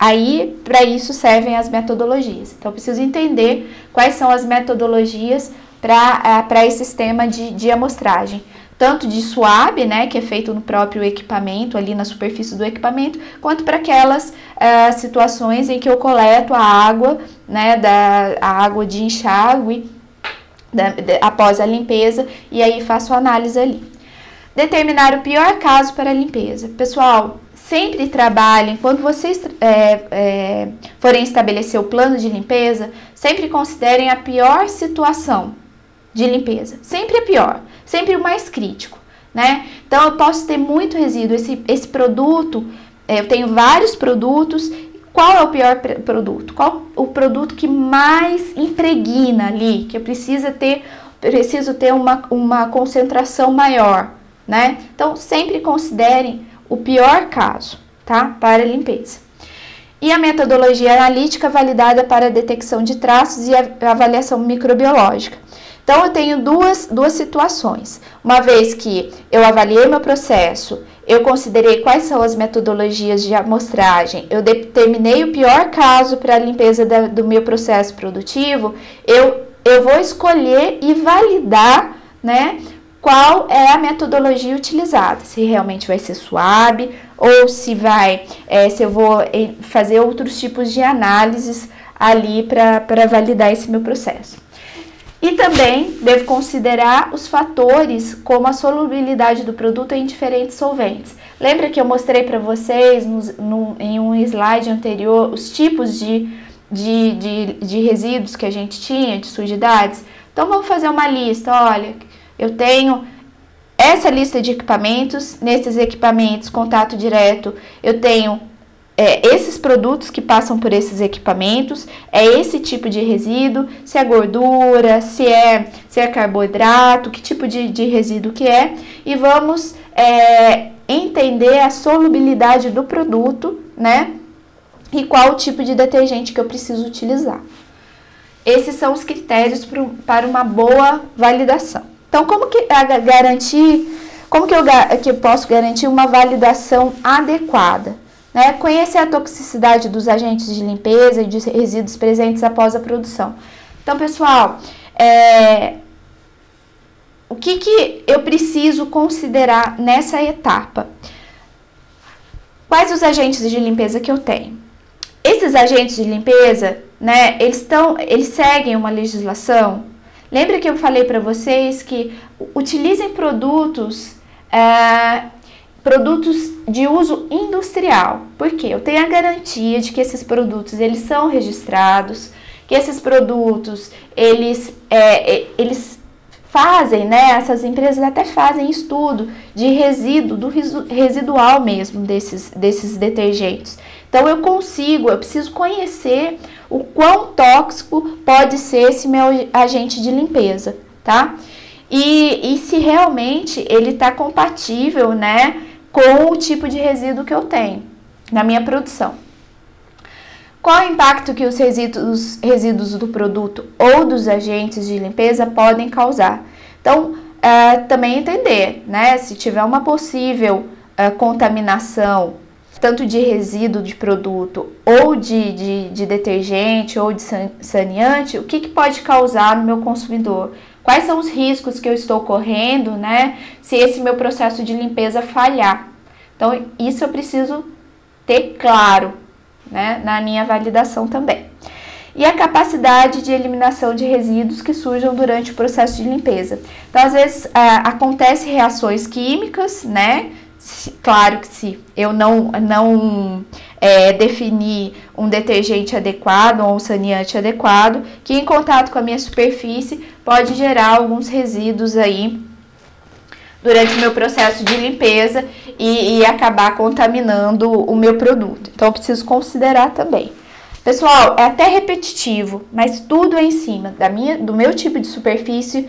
Aí, para isso servem as metodologias. Então, eu preciso entender quais são as metodologias para esse sistema de amostragem. Tanto de swab, né, que é feito no próprio equipamento, ali na superfície do equipamento, quanto para aquelas situações em que eu coleto a água, né, a água de enxágue após a limpeza, e aí faço a análise ali. Determinar o pior caso para a limpeza. Pessoal, sempre trabalhem, quando vocês forem estabelecer o plano de limpeza, sempre considerem a pior situação de limpeza. Sempre a pior, sempre o mais crítico, né? Então, eu posso ter muito resíduo. Esse produto, eu tenho vários produtos. Qual é o pior produto? Qual o produto que mais impregna ali, que eu preciso ter uma concentração maior, né? Então, sempre considerem o pior caso, tá? Para a limpeza. E a metodologia analítica validada para a detecção de traços e a avaliação microbiológica. Então, eu tenho duas situações. Uma vez que eu avaliei meu processo, eu considerei quais são as metodologias de amostragem, eu determinei o pior caso para a limpeza do meu processo produtivo, eu vou escolher e validar, né, qual é a metodologia utilizada, se realmente vai ser swab ou se eu vou fazer outros tipos de análises ali para validar esse meu processo. E também devo considerar os fatores como a solubilidade do produto em diferentes solventes. Lembra que eu mostrei para vocês em um slide anterior os tipos de resíduos que a gente tinha, de sujidades? Então vamos fazer uma lista. Olha, eu tenho essa lista de equipamentos. Nesses equipamentos, contato direto, eu tenho esses produtos que passam por esses equipamentos, é esse tipo de resíduo, se é gordura, se é carboidrato, que tipo de resíduo que é, e vamos entender a solubilidade do produto, né, e qual o tipo de detergente que eu preciso utilizar. Esses são os critérios para uma boa validação. Então, como que eu posso garantir uma validação adequada? Né? Conhecer a toxicidade dos agentes de limpeza e de resíduos presentes após a produção. Então, pessoal, o que eu preciso considerar nessa etapa? Quais os agentes de limpeza que eu tenho? Esses agentes de limpeza, né, eles seguem uma legislação. Lembra que eu falei para vocês que utilizem produtos de uso industrial. Por quê? Eu tenho a garantia de que esses produtos eles são registrados, que esses produtos eles fazem, né? Essas empresas até fazem estudo de residual mesmo desses detergentes. Então eu preciso conhecer o quão tóxico pode ser esse meu agente de limpeza, tá? e se realmente ele está compatível, né, com o tipo de resíduo que eu tenho na minha produção. Qual o impacto que os resíduos do produto ou dos agentes de limpeza podem causar? Então, também entender, né, se tiver uma possível contaminação, tanto de resíduo de produto ou de detergente ou de saneante, o que pode causar no meu consumidor? Quais são os riscos que eu estou correndo, né, se esse meu processo de limpeza falhar? Então, isso eu preciso ter claro, né, na minha validação também. E a capacidade de eliminação de resíduos que surjam durante o processo de limpeza. Então, às vezes, acontecem reações químicas, né? Claro que se eu não definir um detergente adequado ou um saneante adequado, que em contato com a minha superfície pode gerar alguns resíduos aí durante o meu processo de limpeza e acabar contaminando o meu produto. Então, eu preciso considerar também. Pessoal, é até repetitivo, mas tudo é em cima do meu tipo de superfície,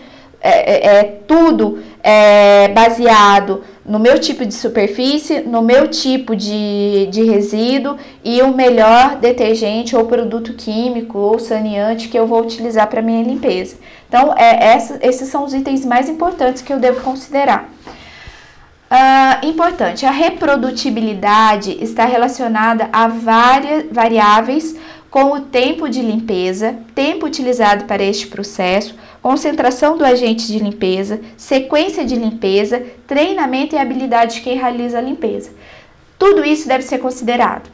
tudo é baseado no meu tipo de superfície, no meu tipo de resíduo e o melhor detergente ou produto químico ou saneante que eu vou utilizar para minha limpeza. Então, esses são os itens mais importantes que eu devo considerar. Importante, a reprodutibilidade está relacionada a várias variáveis com o tempo de limpeza, tempo utilizado para este processo, concentração do agente de limpeza, sequência de limpeza, treinamento e habilidade de quem realiza a limpeza. Tudo isso deve ser considerado.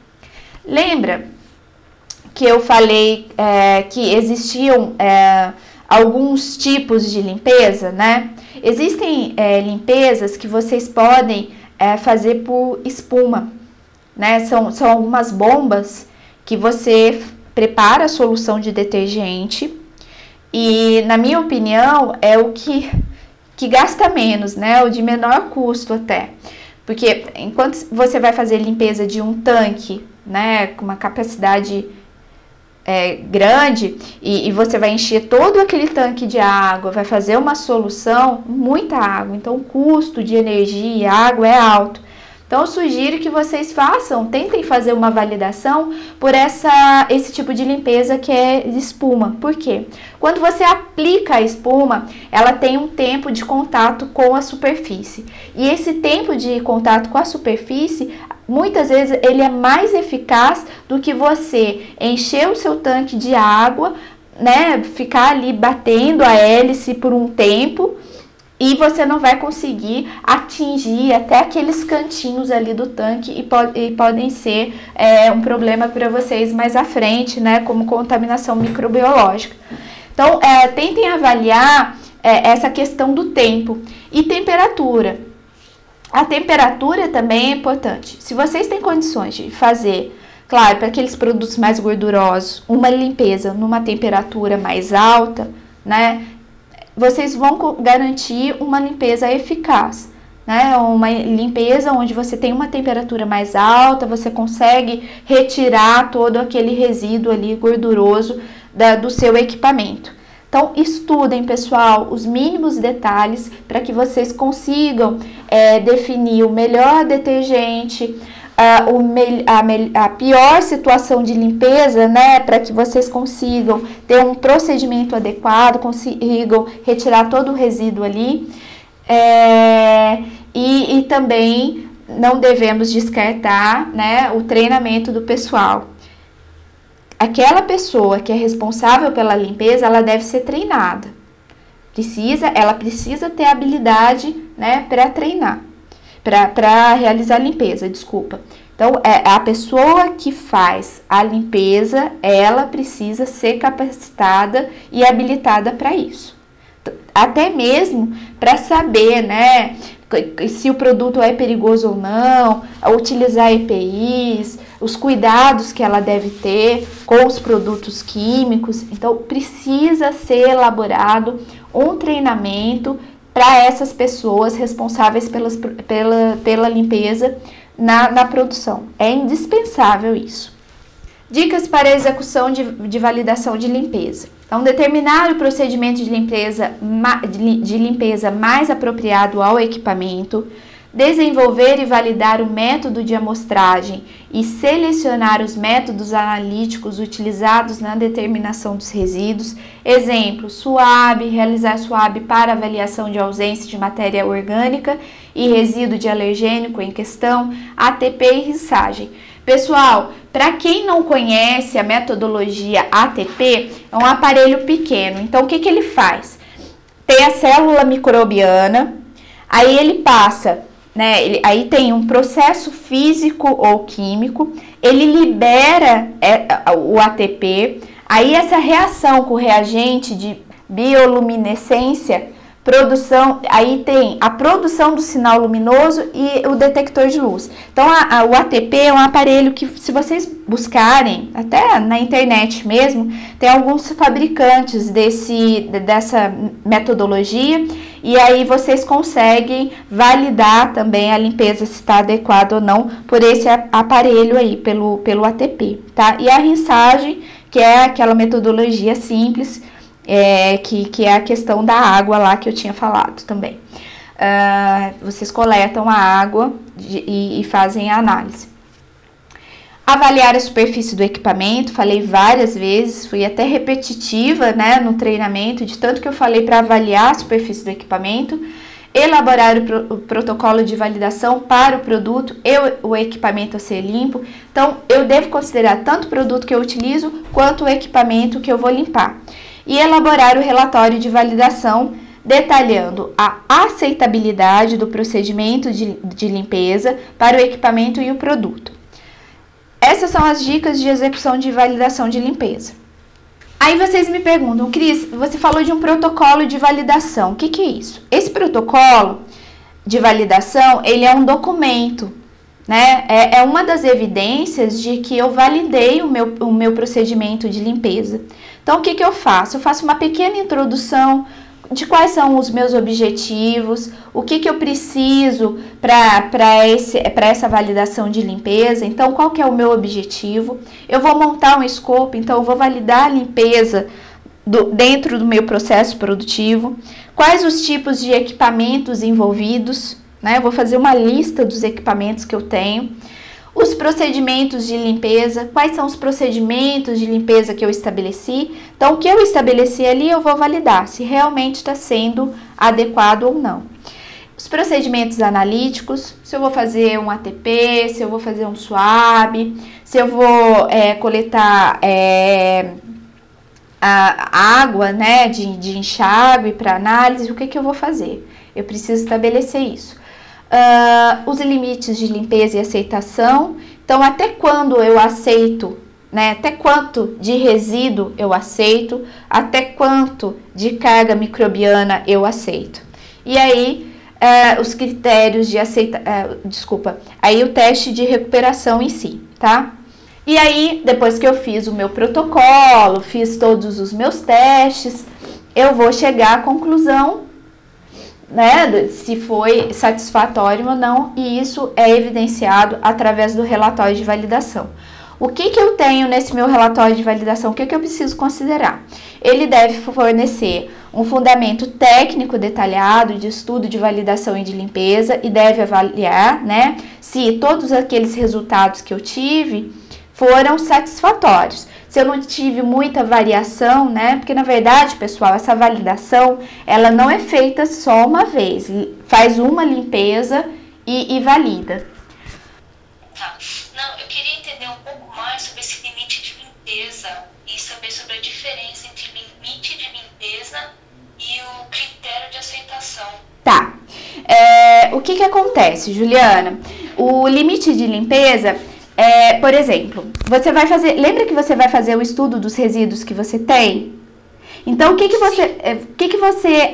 Lembra que eu falei que existiam alguns tipos de limpeza, né? Existem limpezas que vocês podem fazer por espuma, né? São algumas bombas que você prepara a solução de detergente e, na minha opinião, é o que gasta menos, né? O de menor custo até. Porque enquanto você vai fazer limpeza de um tanque, né, com uma capacidade grande e você vai encher todo aquele tanque de água, vai fazer uma solução, muita água, então o custo de energia e água é alto. Então eu sugiro que vocês tentem fazer uma validação por esse tipo de limpeza que é de espuma. Por quê? Quando você aplica a espuma, ela tem um tempo de contato com a superfície. E esse tempo de contato com a superfície, muitas vezes ele é mais eficaz do que você encher o seu tanque de água, né, ficar ali batendo a hélice por um tempo e você não vai conseguir atingir até aqueles cantinhos ali do tanque e podem ser um problema para vocês mais à frente, né, como contaminação microbiológica. Então, tentem avaliar essa questão do tempo e temperatura. A temperatura também é importante. Se vocês têm condições de fazer, claro, para aqueles produtos mais gordurosos, uma limpeza numa temperatura mais alta, né, vocês vão garantir uma limpeza eficaz, né? Uma limpeza onde você tem uma temperatura mais alta, você consegue retirar todo aquele resíduo ali gorduroso do seu equipamento. Então, estudem, pessoal, os mínimos detalhes para que vocês consigam definir o melhor detergente, a pior situação de limpeza, né, para que vocês consigam ter um procedimento adequado, consigam retirar todo o resíduo ali. E também não devemos descartar, né, o treinamento do pessoal. Aquela pessoa que é responsável pela limpeza, ela deve ser treinada. Ela precisa ter habilidade, né, para treinar. Para realizar a limpeza, desculpa. Então, a pessoa que faz a limpeza, ela precisa ser capacitada e habilitada para isso. Até mesmo para saber, né, se o produto é perigoso ou não, utilizar EPIs, os cuidados que ela deve ter com os produtos químicos. Então, precisa ser elaborado um treinamento para essas pessoas responsáveis pela limpeza na produção. É indispensável isso. Dicas para a execução de validação de limpeza. Então, determinar o procedimento de limpeza mais apropriado ao equipamento, desenvolver e validar o método de amostragem e selecionar os métodos analíticos utilizados na determinação dos resíduos. Exemplo, SWAB, realizar SWAB para avaliação de ausência de matéria orgânica e resíduo de alergênico em questão, ATP e rissagem. Pessoal, para quem não conhece a metodologia ATP, é um aparelho pequeno. Então, o que ele faz? Tem a célula microbiana, aí ele passa, né? Aí tem um processo físico ou químico, ele libera o ATP, aí essa reação com o reagente de bioluminescência, aí tem a produção do sinal luminoso e o detector de luz. Então, o ATP é um aparelho que, se vocês buscarem, até na internet mesmo, tem alguns fabricantes dessa metodologia, e aí vocês conseguem validar também a limpeza, se está adequada ou não, por esse aparelho aí, pelo ATP, tá? E a rissagem, que é aquela metodologia simples, que é a questão da água lá que eu tinha falado também. Vocês coletam a água e fazem a análise. Avaliar a superfície do equipamento, falei várias vezes, fui até repetitiva, né, no treinamento, de tanto que eu falei para avaliar a superfície do equipamento. Elaborar o protocolo de validação para o produto e o equipamento a ser limpo. Então, eu devo considerar tanto o produto que eu utilizo, quanto o equipamento que eu vou limpar. E elaborar o relatório de validação, detalhando a aceitabilidade do procedimento de limpeza para o equipamento e o produto. Essas são as dicas de execução de validação de limpeza. Aí vocês me perguntam, Cris, você falou de um protocolo de validação, o que é isso? Esse protocolo de validação, ele é um documento, né? É uma das evidências de que eu validei o meu procedimento de limpeza. Então, o que eu faço? Eu faço uma pequena introdução de quais são os meus objetivos, o que eu preciso para essa validação de limpeza. Então, qual que é o meu objetivo? Eu vou montar um escopo, então eu vou validar a limpeza dentro do meu processo produtivo. Quais os tipos de equipamentos envolvidos, né? Eu vou fazer uma lista dos equipamentos que eu tenho. Os procedimentos de limpeza, quais são os procedimentos de limpeza que eu estabeleci. Então, o que eu estabeleci ali, eu vou validar se realmente está sendo adequado ou não. Os procedimentos analíticos, se eu vou fazer um ATP, se eu vou fazer um SWAB, se eu vou coletar a água, né, de enxágue para análise, o que eu vou fazer? Eu preciso estabelecer isso. Os limites de limpeza e aceitação. Então, até quando eu aceito, né? Até quanto de resíduo eu aceito, até quanto de carga microbiana eu aceito. E aí, os critérios de aí o teste de recuperação em si, tá? E aí, depois que eu fiz o meu protocolo, fiz todos os meus testes, eu vou chegar à conclusão, né, se foi satisfatório ou não, e isso é evidenciado através do relatório de validação. O que eu tenho nesse meu relatório de validação? O que eu preciso considerar? Ele deve fornecer um fundamento técnico detalhado de estudo de validação e de limpeza e deve avaliar, né, se todos aqueles resultados que eu tive foram satisfatórios. Se eu não tive muita variação, né? Porque, na verdade, pessoal, essa validação, ela não é feita só uma vez. Faz uma limpeza e valida. Tá. Não, eu queria entender um pouco mais sobre esse limite de limpeza e saber sobre a diferença entre limite de limpeza e o critério de aceitação. Tá. O que acontece, Juliana? O limite de limpeza... por exemplo, você vai fazer... Lembra que você vai fazer o estudo dos resíduos que você tem? Então, o que você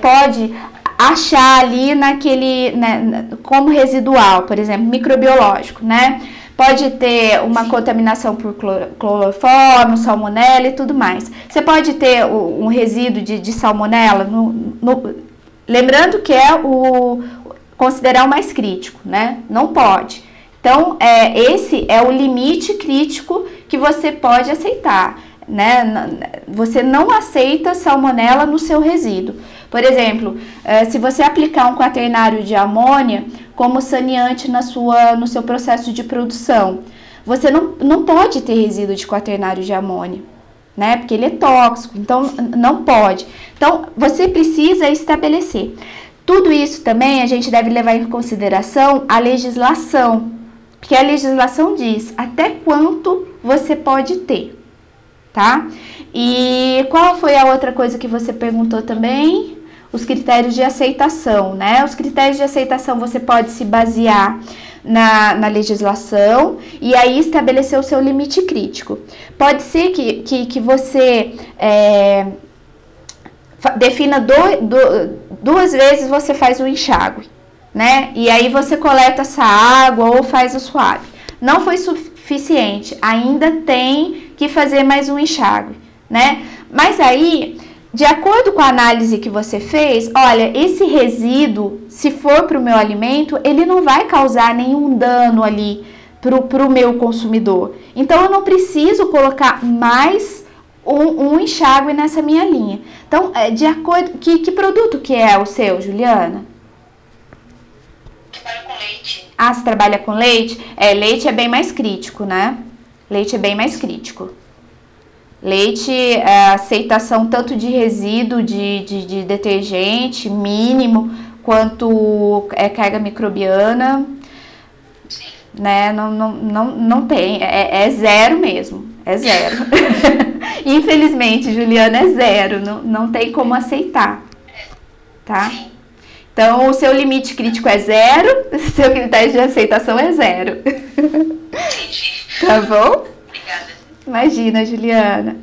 pode achar ali naquele... como residual, por exemplo, microbiológico, né? Pode ter uma contaminação por cloroformo, salmonela e tudo mais. Você pode ter um resíduo de salmonela, lembrando que é considerar o mais crítico, né? Não pode. Então, esse é o limite crítico que você pode aceitar, né? Você não aceita salmonela no seu resíduo. Por exemplo, se você aplicar um quaternário de amônia como saneante no seu processo de produção, você não pode ter resíduo de quaternário de amônia, né? Porque ele é tóxico, então não pode. Então, você precisa estabelecer. Tudo isso também a gente deve levar em consideração a legislação, porque a legislação diz até quanto você pode ter, tá? E qual foi a outra coisa que você perguntou também? Os critérios de aceitação, né? Os critérios de aceitação você pode se basear na legislação e aí estabelecer o seu limite crítico. Pode ser que você defina duas vezes você faz o enxágue, né? E aí você coleta essa água ou faz o swab. Não foi suficiente, ainda tem que fazer mais um enxágue, né? Mas aí, de acordo com a análise que você fez, olha, esse resíduo, se for para o meu alimento, ele não vai causar nenhum dano ali para o meu consumidor. Então, eu não preciso colocar mais um enxágue nessa minha linha. Então, de acordo... Que produto que é o seu, Juliana? Eu trabalho com leite. Ah, você trabalha com leite? Leite é bem mais crítico, né? Leite é bem mais crítico. Leite, aceitação tanto de resíduo de detergente mínimo, quanto carga microbiana, né? Não tem, é zero mesmo, é zero. Infelizmente, Juliana, é zero, não tem como aceitar, tá? Então, o seu limite crítico é zero, o seu critério de aceitação é zero. Entendi. Tá bom? Obrigada. Imagina, Juliana.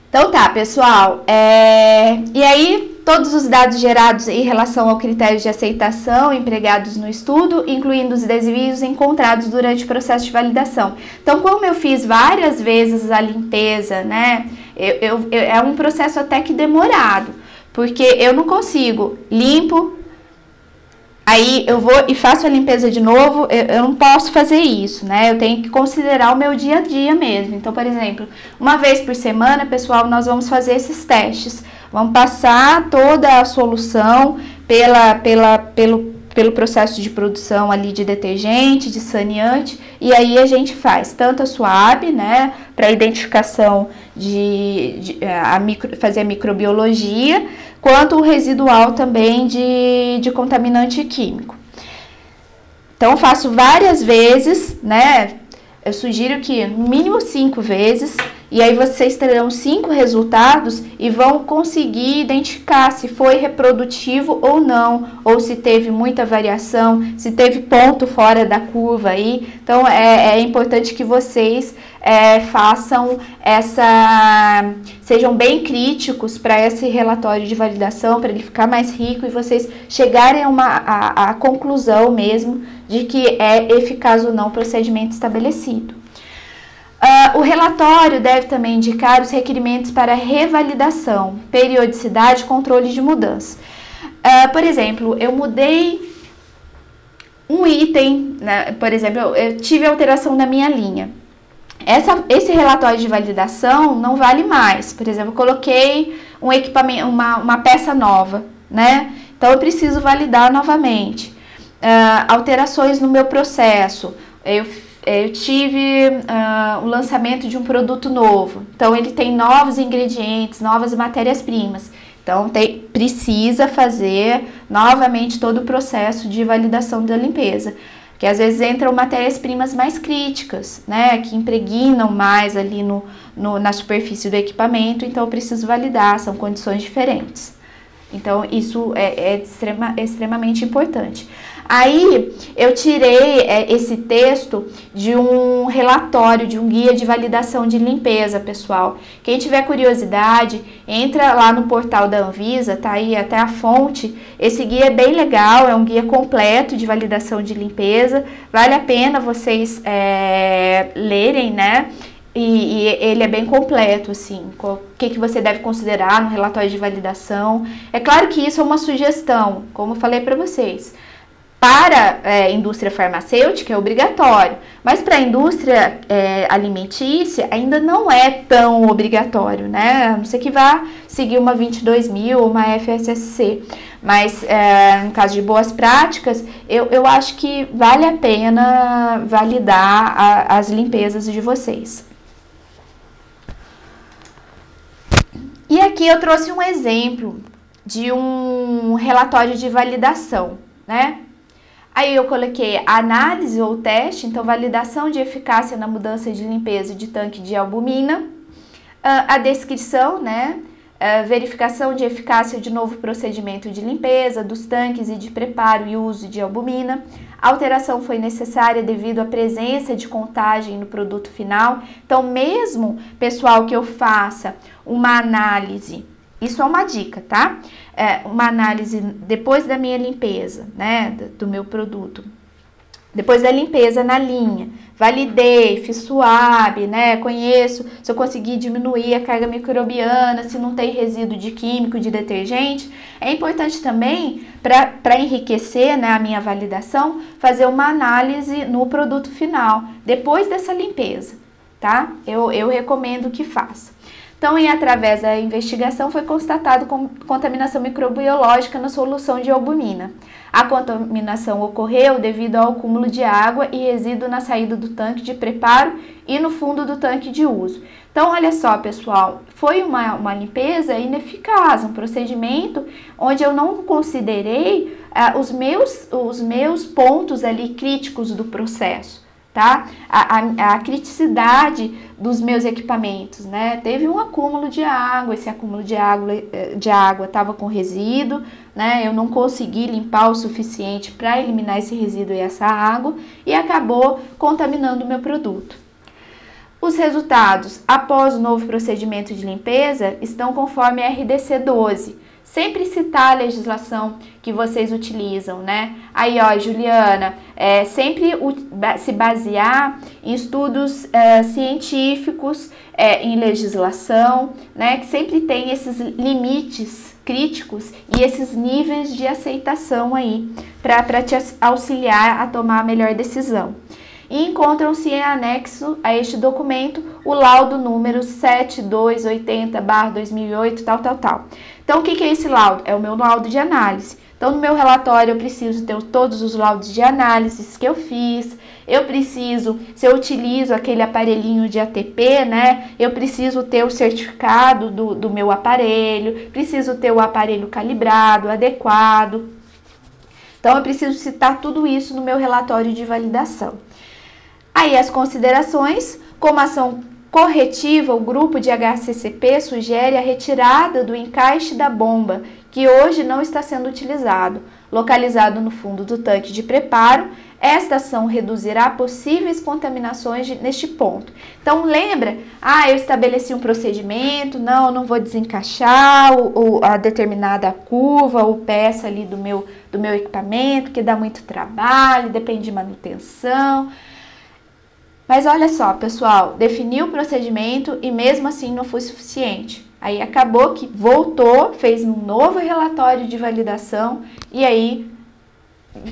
Então tá, pessoal. E aí, todos os dados gerados em relação ao critério de aceitação empregados no estudo, incluindo os desvios encontrados durante o processo de validação. Então, como eu fiz várias vezes a limpeza, né? É um processo até que demorado, porque eu não consigo limpo. Aí eu vou e faço a limpeza de novo, eu não posso fazer isso, né? Eu tenho que considerar o meu dia a dia mesmo. Então, por exemplo, uma vez por semana, pessoal, nós vamos fazer esses testes. Vamos passar toda a solução pelo processo de produção ali de detergente, de saneante, e aí a gente faz tanto a swab, né, para identificação fazer a microbiologia, quanto o residual também de contaminante químico. Então, eu faço várias vezes, né? Eu sugiro que no mínimo 5 vezes, e aí vocês terão 5 resultados e vão conseguir identificar se foi reprodutivo ou não, ou se teve muita variação, se teve ponto fora da curva aí. Então, é importante que vocês façam sejam bem críticos para esse relatório de validação, para ele ficar mais rico e vocês chegarem a conclusão mesmo de que é eficaz ou não o procedimento estabelecido. O relatório deve também indicar os requerimentos para revalidação, periodicidade e controle de mudança. Por exemplo, eu mudei um item, né? Por exemplo, eu tive alteração na minha linha. Esse relatório de validação não vale mais. Por exemplo, eu coloquei um equipamento, uma peça nova, né? Então, eu preciso validar novamente. Alterações no meu processo. Eu tive o lançamento de um produto novo. Então, ele tem novos ingredientes, novas matérias-primas. Então, precisa fazer novamente todo o processo de validação da limpeza. Porque às vezes entram matérias-primas mais críticas, né? Que impregnam mais ali na superfície do equipamento. Então, eu preciso validar, são condições diferentes. Então, isso é extremamente importante. Aí, eu tirei esse texto de um relatório, de um guia de validação de limpeza, pessoal. Quem tiver curiosidade, entra lá no portal da Anvisa, tá aí até a fonte. Esse guia é bem legal, é um guia completo de validação de limpeza. Vale a pena vocês lerem, né? E ele é bem completo, assim, o que você deve considerar no relatório de validação. É claro que isso é uma sugestão, como eu falei para vocês. Para a indústria farmacêutica é obrigatório, mas para a indústria alimentícia ainda não é tão obrigatório, né? A não ser que vá seguir uma 22.000 ou uma FSSC. Mas no caso de boas práticas, eu acho que vale a pena validar as limpezas de vocês. E aqui eu trouxe um exemplo de um relatório de validação, né? Aí eu coloquei análise ou teste, então validação de eficácia na mudança de limpeza de tanque de albumina, a descrição, né? Verificação de eficácia de novo procedimento de limpeza dos tanques e de preparo e uso de albumina. A alteração foi necessária devido à presença de contagem no produto final. Então, mesmo, pessoal, que eu faça uma análise, isso é uma dica, tá? Uma análise depois da minha limpeza, né, do meu produto. Depois da limpeza na linha, validei, fiz SWAB, né, conheço se eu conseguir diminuir a carga microbiana, se não tem resíduo de químico, de detergente. É importante também, para enriquecer, né, a minha validação, fazer uma análise no produto final, depois dessa limpeza, tá? Eu recomendo que faça. Então, através da investigação, foi constatado contaminação microbiológica na solução de albumina. A contaminação ocorreu devido ao acúmulo de água e resíduo na saída do tanque de preparo e no fundo do tanque de uso. Então, olha só, pessoal, foi uma limpeza ineficaz, um procedimento onde eu não considerei os meus pontos ali críticos do processo. Tá? A criticidade dos meus equipamentos, né? Teve um acúmulo de água, esse acúmulo de água estava com resíduo, né? Eu não consegui limpar o suficiente para eliminar esse resíduo e essa água e acabou contaminando o meu produto. Os resultados após o novo procedimento de limpeza estão conforme a RDC 12. Sempre citar a legislação que vocês utilizam, né? Aí, ó, Juliana, sempre se basear em estudos científicos, em legislação, né? Que sempre tem esses limites críticos e esses níveis de aceitação aí, para te auxiliar a tomar a melhor decisão. E encontram-se em anexo a este documento o laudo número 7280/2008, tal. Então, o que é esse laudo? É o meu laudo de análise. Então, no meu relatório, eu preciso ter todos os laudos de análise que eu fiz. Eu preciso, se eu utilizo aquele aparelhinho de ATP, né? Eu preciso ter o certificado do meu aparelho. Preciso ter o aparelho calibrado, adequado. Então, eu preciso citar tudo isso no meu relatório de validação. Aí, as considerações, como ação corretiva, o grupo de HACCP sugere a retirada do encaixe da bomba, que hoje não está sendo utilizado, localizado no fundo do tanque de preparo. Esta ação reduzirá possíveis contaminações neste ponto. Então, lembra? Eu estabeleci um procedimento, não vou desencaixar a determinada curva ou peça ali do meu equipamento, que dá muito trabalho, depende de manutenção. Mas olha só, pessoal, definiu o procedimento e mesmo assim não foi suficiente. Aí acabou que voltou, fez um novo relatório de validação e aí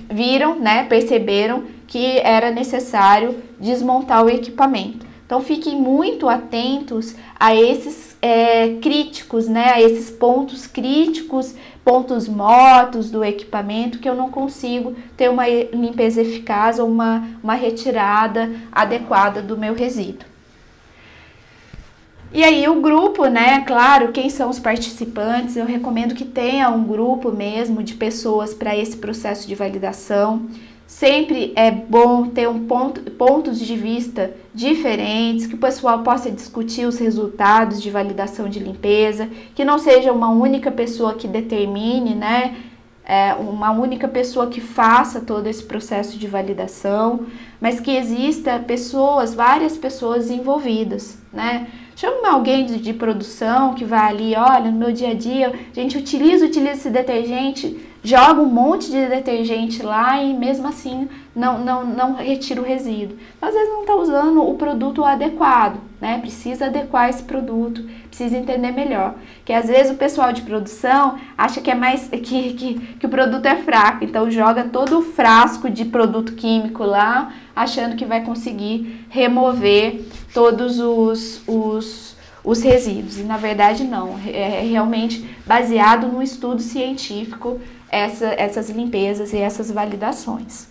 viram, né, perceberam que era necessário desmontar o equipamento. Então fiquem muito atentos a esses críticos, né, a esses pontos críticos, pontos mortos do equipamento que eu não consigo ter uma limpeza eficaz ou uma retirada adequada do meu resíduo. E aí o grupo, né, claro, quem são os participantes, eu recomendo que tenha um grupo mesmo de pessoas para esse processo de validação. Sempre é bom ter pontos de vista diferentes, que o pessoal possa discutir os resultados de validação de limpeza, que não seja uma única pessoa que determine, né? Uma única pessoa que faça todo esse processo de validação, mas que exista várias pessoas envolvidas, né? Chama alguém de produção que vai ali, olha, no meu dia a dia, a gente utiliza esse detergente joga um monte de detergente lá e mesmo assim não retira o resíduo. Às vezes não está usando o produto adequado, né? Precisa adequar esse produto, precisa entender melhor. Que às vezes o pessoal de produção acha que é mais que o produto é fraco, então joga todo o frasco de produto químico lá, achando que vai conseguir remover todos os resíduos. E na verdade não, é realmente baseado no estudo científico essas limpezas e essas validações.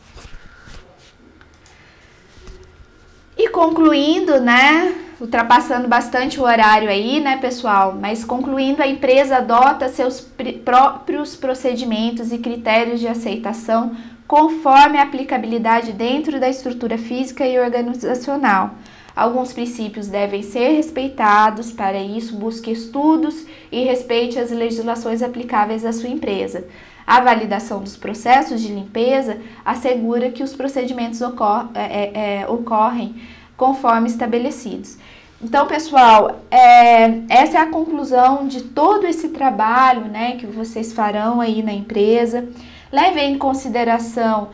E concluindo, né, ultrapassando bastante o horário aí, né, pessoal, mas concluindo, a empresa adota seus próprios procedimentos e critérios de aceitação conforme a aplicabilidade dentro da estrutura física e organizacional. Alguns princípios devem ser respeitados, para isso busque estudos e respeite as legislações aplicáveis à sua empresa. A validação dos processos de limpeza assegura que os procedimentos ocorrem conforme estabelecidos. Então, pessoal, essa é a conclusão de todo esse trabalho, né, que vocês farão aí na empresa. Levem em consideração,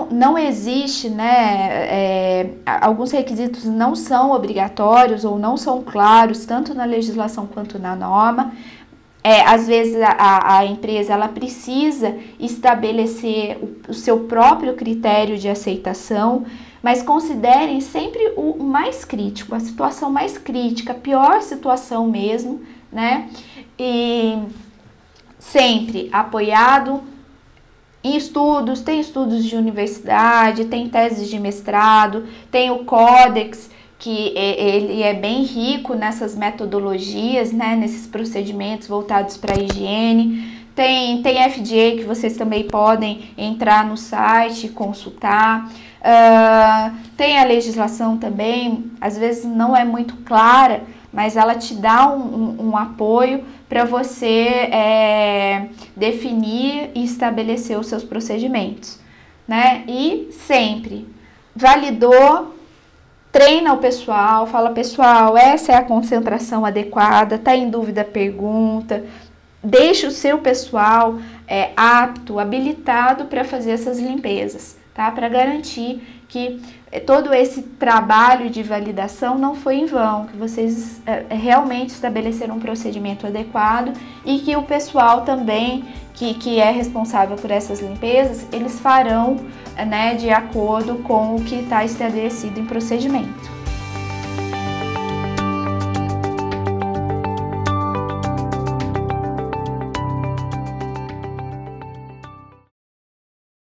não existe, né, alguns requisitos não são obrigatórios ou não são claros, tanto na legislação quanto na norma. Às vezes a empresa ela precisa estabelecer o seu próprio critério de aceitação, mas considerem sempre o mais crítico, a situação mais crítica, a pior situação mesmo, né? E sempre apoiado em estudos, tem estudos de universidade, tem teses de mestrado, tem o Códex, que ele é bem rico nessas metodologias, né, nesses procedimentos voltados para a higiene. Tem FDA, que vocês também podem entrar no site e consultar. Tem a legislação também, às vezes não é muito clara, mas ela te dá um apoio para você definir e estabelecer os seus procedimentos, né? E sempre validou, treina o pessoal, fala, pessoal, essa é a concentração adequada, tá em dúvida, pergunta, deixa o seu pessoal apto, habilitado para fazer essas limpezas, tá? Para garantir que todo esse trabalho de validação não foi em vão, que vocês realmente estabeleceram um procedimento adequado e que o pessoal também que é responsável por essas limpezas, eles farão, né, de acordo com o que está estabelecido em procedimento.